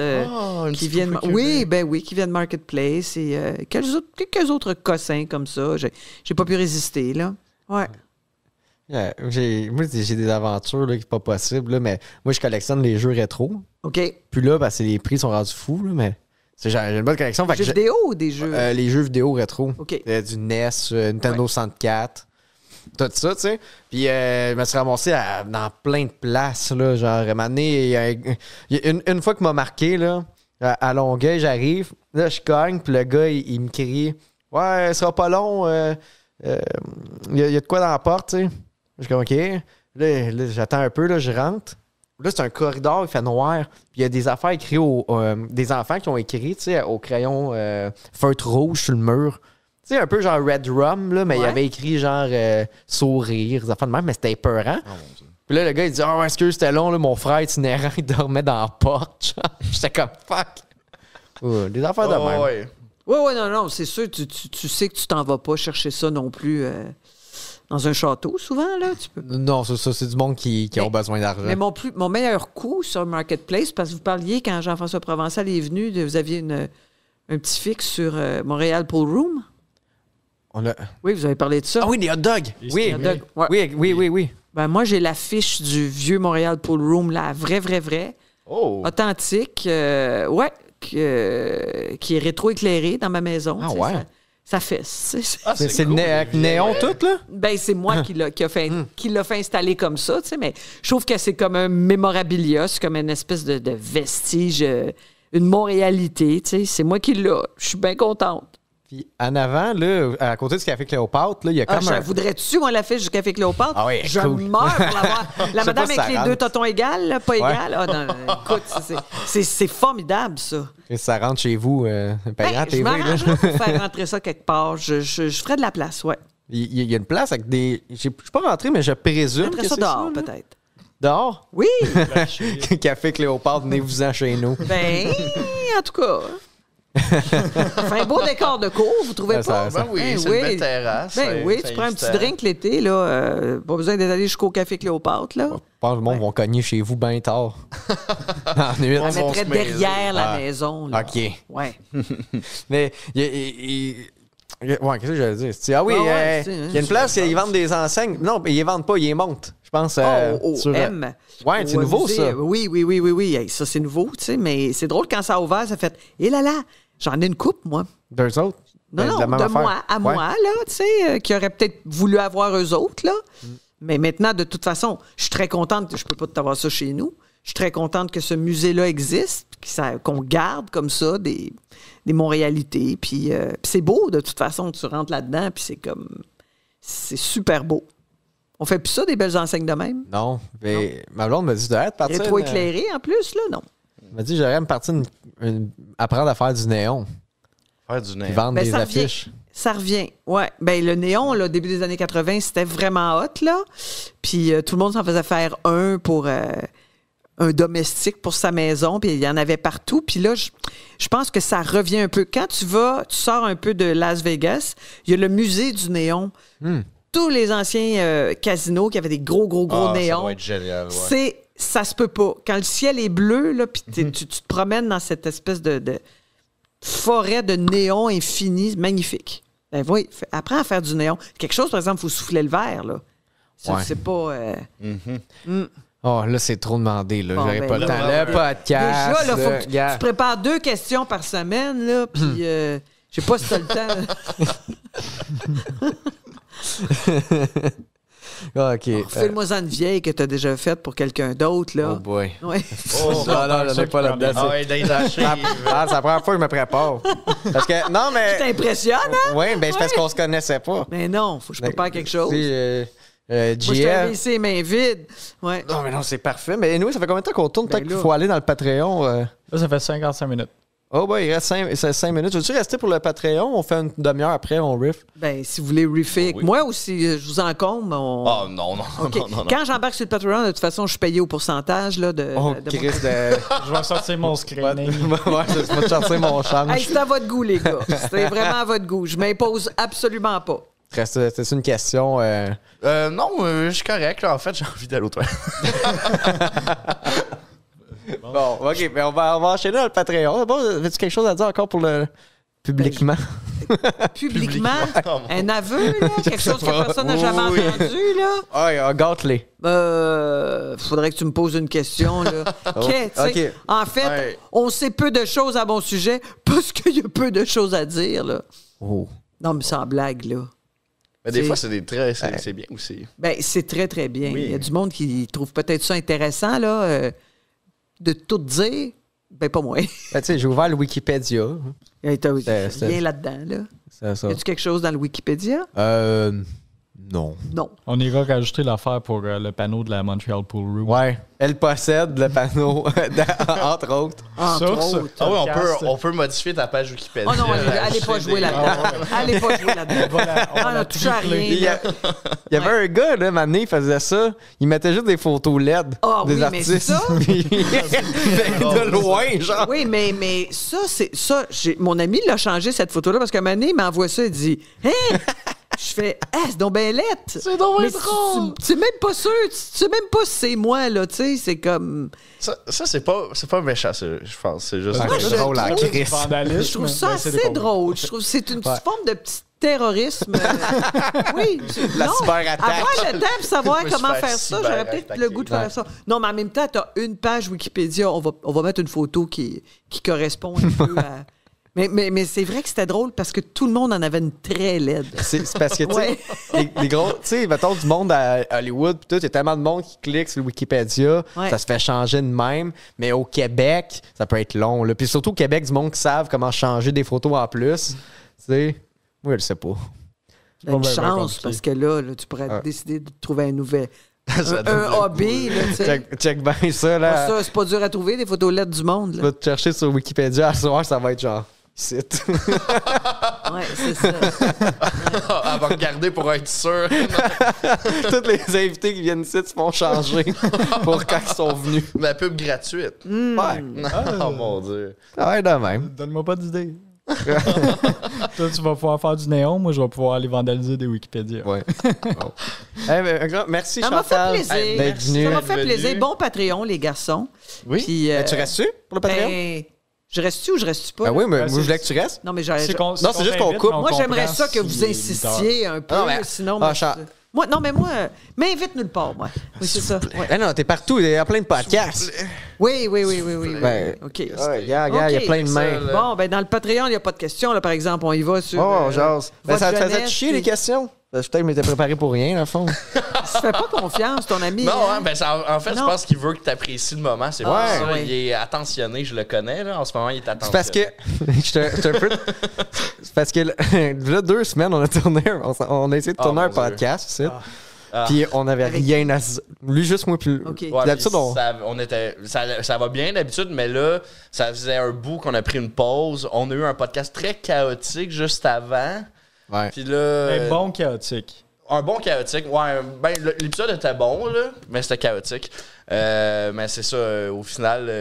Qui vient de Marketplace et quelques autres cossins comme ça. J'ai pas pu résister, là. Ouais. Moi, j'ai des aventures là, qui sont pas possibles, là, mais moi, je collectionne les jeux rétro. OK. Puis là, parce que les prix sont rendus fous, là, mais j'ai une bonne collection. Des jeux vidéo ou des jeux? Les jeux vidéo rétro. OK. Du NES, Nintendo 64, tout ça, tu sais. Puis je me suis ramassé dans plein de places, là, genre, à un moment donné, une fois qu'il m'a marqué, là, à Longueuil, j'arrive, là, je cogne, puis le gars, il me crie « Ouais, ça sera pas long, il y a de quoi dans la porte, tu sais. » Je suis comme « OK. » Là, j'attends un peu, là, je rentre. Là, c'est un corridor, il fait noir. Puis il y a des affaires écrites des enfants qui ont écrit, tu sais, au crayon feutre rouge sur le mur. Tu sais, un peu genre Red Rum, là, mais il y avait écrit genre sourire, des affaires de même, mais c'était épeurant. Oh, puis là, le gars, il dit « Oh, excuse, c'était long, là, mon frère itinérant, il dormait dans la porte. » J'étais comme « Fuck. » Des affaires de même. Ouais. Oui, non, c'est sûr, tu sais que tu t'en vas pas chercher ça non plus dans un château, souvent, là. Tu peux... Non, c'est du monde qui ont besoin d'argent. Mais mon meilleur coup sur Marketplace, parce que vous parliez, quand Jean-François Provençal est venu, vous aviez un petit fixe sur Montréal Pool Room. Oui, vous avez parlé de ça. Ah oui, des hot dogs. Oui, hot dogs. Ouais. Oui. Ben, moi, j'ai l'affiche du vieux Montréal Pool Room, la vraie. Oh. Authentique. Qui est rétro-éclairé dans ma maison. Ah ouais? Ça fait. C'est cool, néon tout, là? Ben, c'est moi qui l'a fait installer comme ça, tu sais, mais je trouve que c'est comme un mémorabilia, c'est comme une espèce de vestige, une Montréalité, tu sais. C'est moi qui l'ai. Je suis bien contente. Puis en avant, là, à côté du Café Cléopâtre, là, il y a comme voudrais-tu, moi, l'affiche du Café Cléopâtre? Ah oui, je cool. Meurs pour l'avoir. La madame avec les 2 totons égales, là, pas égales. Ah, non, écoute, c'est formidable, ça. Et ça rentre chez vous, payant TV. Je m'arrangerais pour faire rentrer ça quelque part. Je ferais de la place, ouais. Il y a une place avec des... Je suis pas rentré, mais je présume je mettrais que ça c'est dehors, ça, peut-être. Dehors? Oui! Café Cléopâtre, venez-vous-en chez nous. Ben, en tout cas... Ça fait un beau décor de cours, vous trouvez pas? Ben oui, c'est une belle terrasse. Ben oui, tu prends un petit drink l'été, là. Pas besoin d'aller jusqu'au Café Cléopâtre, là. Je pense que le monde va cogner chez vous bien tard. En nuit. On mettrait derrière la maison, là. OK. Ouais. Mais, qu'est-ce que j'allais dire? Ah oui, il y a une place, ils vendent des enseignes. Non, ils les vendent pas, ils les montent. Je pense. Sur M. Ouais, c'est nouveau, ça. Oui. Hey, ça, c'est nouveau, tu sais. Mais c'est drôle quand ça a ouvert, ça fait. Et là, j'en ai une coupe, moi. Deux autres? Non, de moi à moi, là, tu sais, qui aurait peut-être voulu avoir eux autres, là. Mais maintenant, de toute façon, je suis très contente. Je peux pas t'avoir ça chez nous. Je suis très contente que ce musée-là existe, qu'on garde comme ça des Montréalités. Puis c'est beau, de toute façon, tu rentres là-dedans, puis c'est super beau. On fait plus ça, des belles enseignes de même? Non. Mais ma blonde m'a dit d'être partir. Rétro-éclairé, en plus, là, non. Elle m'a dit j'aurais me partir apprendre à faire du néon. Faire du néon. Vendre des affiches. Ça revient, ouais. Ben le néon, là, début des années 80, c'était vraiment hot, là. Puis tout le monde s'en faisait faire un pour un domestique pour sa maison, puis il y en avait partout. Puis là, je pense que ça revient un peu. Quand tu sors un peu de Las Vegas, il y a le musée du néon. Tous les anciens casinos qui avaient des gros néons. Ça doit être génial, ouais. Ça se peut pas. Quand le ciel est bleu, là, puis tu te promènes dans cette espèce de forêt de néon infini, magnifique. Ben oui, apprends à faire du néon. Quelque chose, par exemple, il faut souffler le verre, là. C'est pas... Oh, là, c'est trop demandé, là. Bon, J'aurais pas le temps. là, Le podcast. Déjà, là, faut que tu prépares 2 questions par semaine, là, puis je sais pas si t'as le temps. OK. Fais-moi-en une vieille que t'as déjà faite pour quelqu'un d'autre, là. Oh boy. Ouais. Oh, non, j'en ai pas là-dedans. Ah ouais, dans les archives. C'est la première fois que je me prépare. Parce que, non, mais... T'impressionnes, hein? Oui, ben c'est parce qu'on se connaissait pas. Mais non, faut que je prépare quelque chose. Moi, Moi, je t'avais ici les mains vides. Ouais. Non, mais non, c'est parfait. Mais nous, ça fait combien de temps qu'on tourne? Peut-être Ben qu'il là. faut aller dans le Patreon. Là, ça fait 55 minutes. Oh, ben, il reste 5 minutes. Veux-tu rester pour le Patreon? On fait une demi-heure après, on riff. Ben, si vous voulez riffer avec moi ou si je vous encombre, on... Oh non. Quand j'embarque sur le Patreon, de toute façon, je suis payé au pourcentage là, de mon- Chris de... Je vais sortir mon screening. ouais, je vais te chercher mon change. Hey, c'est à votre goût, les gars. C'est vraiment à votre goût. Je m'impose absolument pas. C'est une question... Non, je suis correct. Là. En fait, j'ai envie d'aller au toilette. Bon, OK, mais on va enchaîner dans le Patreon. Bon, as-tu quelque chose à dire encore pour le... publiquement? Publiquement, Oh, mon- un aveu, là, quelque chose que personne n'a jamais Oui. entendu, là. Ah, gâte-les. Faudrait que tu me poses une question, là. Tu sais, OK. En fait, Ouais. on sait peu de choses à mon sujet parce qu'il y a peu de choses à dire, là. Oh. Non, mais sans blague, là. Mais des C'est- fois, c'est bien aussi. Ben, c'est très, très bien. Oui. Il y a du monde qui trouve peut-être ça intéressant, là, de tout dire. Ben, pas moi. Ben, tu sais, j'ai ouvert le Wikipédia. T'as C'est- rien là-dedans, là. C'est ça. Y a-tu quelque chose dans le Wikipédia? Non. Non. On ira rajouter l'affaire pour le panneau de la Montreal Pool Room. Ouais. Elle possède le panneau, entre autres. Entre Source. autres. Ah oui, Podcast. on peut modifier ta page Wikipédia. Oh non, allez pas jouer là-dedans. Allez pas jouer là-dedans. Voilà, On a touché à rien. Il y, là. il y avait un gars, là, Mané, il faisait ça. Il mettait juste des photos LED Ah des oui, mais artistes. ça- Puis- de loin, genre. Oui, mais ça, c'est ça. Mon ami l'a changé, cette photo-là, parce qu'un moment donné, il m'envoie ça, il dit Hein? Je fais c'est donc ben lettre. C'est donc bien Mais drôle. Tu sais même pas sûr, tu sais même pas si c'est moi, là, tu sais, c'est comme. Ça c'est pas méchant, je pense. C'est juste. Ah, Moi, c'est je drôle, la trouve- crise. Vandalisme. Je trouve ça Ben, c'est assez des drôle. Je trouve que c'est une petite forme de petit terrorisme. Oui. La non, cyberattaque. avoir le temps pour savoir Je me comment suis fait faire ça, j'aurais peut-être cyberattaquer. le goût de faire ça. Non, mais en même temps, tu as une page Wikipédia. On va mettre une photo qui correspond un peu à. Mais c'est vrai que c'était drôle parce que tout le monde en avait une très laide. C'est parce que, tu sais, Ouais. les gros, tu sais, mettons du monde à Hollywood, pis tout, il y a tellement de monde qui clique sur le Wikipédia, Ouais. ça se fait changer de même. Mais au Québec, ça peut être long, là. Puis surtout au Québec, du monde qui savent comment changer des photos en plus. Tu sais, moi, je le sais pas. T'as une ben, ben chance compliqué. parce que là, tu pourrais décider de trouver un nouvel. Ça donne un le hobby, là, tu sais. Check bien ça, là. Ça, c'est pas dur à trouver, des photos LED du monde. Tu Là. vas te chercher sur Wikipédia à soir, ça va être genre. Site. Ouais, c'est ça. Elle va regarder pour être sûr. Tous les invités qui viennent ici se font changer pour quand ils sont venus. La pub gratuite. Ouais. Oh mon dieu. Ah ouais, de même. Donne-moi pas d'idée. Toi, tu vas pouvoir faire du néon. Moi, je vais pouvoir aller vandaliser des Wikipédia. Ouais. Bon. Eh ben, un grand merci, Ça m'a fait Chantal, plaisir. d'être venu. Ça m'a fait Venu. plaisir. Bon Patreon, les garçons. Oui. Puis, Tu restes-tu pour le Patreon? Ben, je reste-tu ou je reste pas? Ben oui, mais Ben, moi, je c'est- voulais que tu restes. Non, mais j'aurais. Non, c'est juste qu'on t'invite, coupe. mais on Moi, j'aimerais comprend ça que vous si les insistiez un peu. Non, mais- Sinon, Ah, moi, Cha- moi, non, mais moi, m'invite nulle part, moi. Oui, c'est ça. Ouais. Ben non, t'es partout, il y a plein de podcasts. Oui. Ben, OK. Ouais, regarde, il y a OK. plein de mains. Bon, ben dans le Patreon, il n'y a pas de questions, là, par exemple. On y va sur. Oh, on jase. Ben, votre ça te faisait jeunesse, chier, les puis- questions? Peut-être que je m'étais préparé pour rien, dans le fond. Tu fais pas confiance, ton ami. Non, hein? hein, ben en fait, je Non. pense qu'il veut que tu apprécies le moment. C'est pour Ouais. ça. Ouais. Il est attentionné, je le connais. Là. En ce moment, il est C'est attentionné. parce que. j'étais un peu. C'est parce que là, 2 semaines, on a tourné. On a essayé de tourner Oh, un mon Dieu. podcast, ici. Ah. Puis on avait Avec- rien à. Lui, juste moi, puis. OK. Ouais, D'habitude, puis on. ça va bien d'habitude, mais là, ça faisait un bout qu'on a pris une pause. On a eu un podcast très chaotique juste avant. Ouais. Puis là. Mais bon chaotique. Un bon chaotique. Ouais, ben, l'épisode était bon, là, mais c'était chaotique. Mais c'est ça, au final,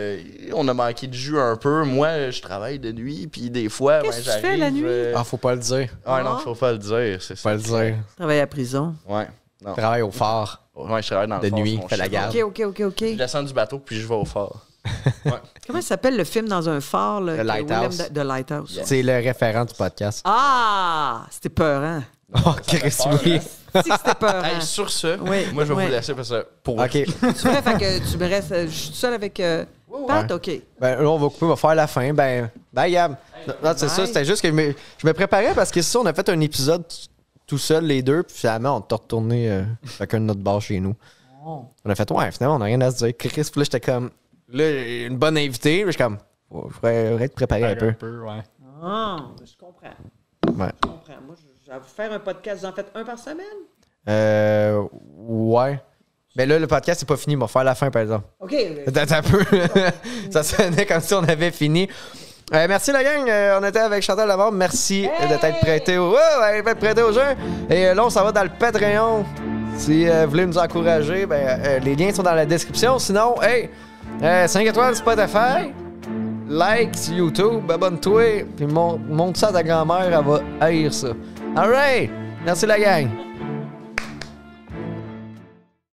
on a manqué de jus un peu. Moi, je travaille de nuit, puis des fois, Qu'est-ce que tu j'arrive. fais la nuit? Ah, faut pas le dire. Ouais, non, faut pas le dire. C'est Faut ça. pas le dire. Travaille à prison. Ouais. Non. Travaille au phare. Ouais, je travaille dans le De fort, nuit, c'est mon fais la chef. garde. OK. Je descends du bateau, puis je vais au fort. Comment ça s'appelle le film dans un phare? Là, The que Lighthouse. The Lighthouse. C'est le référent du podcast. Ah! C'était peurant. Oh, Chris, oui. Si, c'était peurant. Hey, sur ce, Oui, moi, je vais oui. vous laisser parce que pour OK. C'est vrai, fait que tu me restes. Je suis seul avec Pat? OK. Ben là, on va couper, on va faire la fin. Ben, bye, Gab. Non, c'est Bye. ça, c'était juste que je me préparais parce que ça, on a fait un épisode tout seuls, les deux, puis finalement, on t'a retourné chacun de notre bar chez nous. On a fait, ouais, finalement, on n'a rien à se dire. Chris, puis là, j'étais comme, là, une bonne invitée, mais je suis comme, je pourrais être préparé un peu. Ouais. Je comprends. Ouais. Je comprends. Moi, je vais vous faire un podcast. Vous en faites un par semaine? Ouais. Mais là, le podcast, c'est pas fini. On va faire la fin, par exemple. OK. Attends un peu. Ça sonnait comme si on avait fini. Merci la gang, on était avec Chantal Lamarre. Merci de t'être prêté au jeu. Et là, on s'en va dans le Patreon. Si vous voulez nous encourager, les liens sont dans la description. Sinon, 5 étoiles Spotify, like sur YouTube, abonne-toi, puis montre ça à ta grand-mère, elle va haïr ça. Alright! Merci la gang!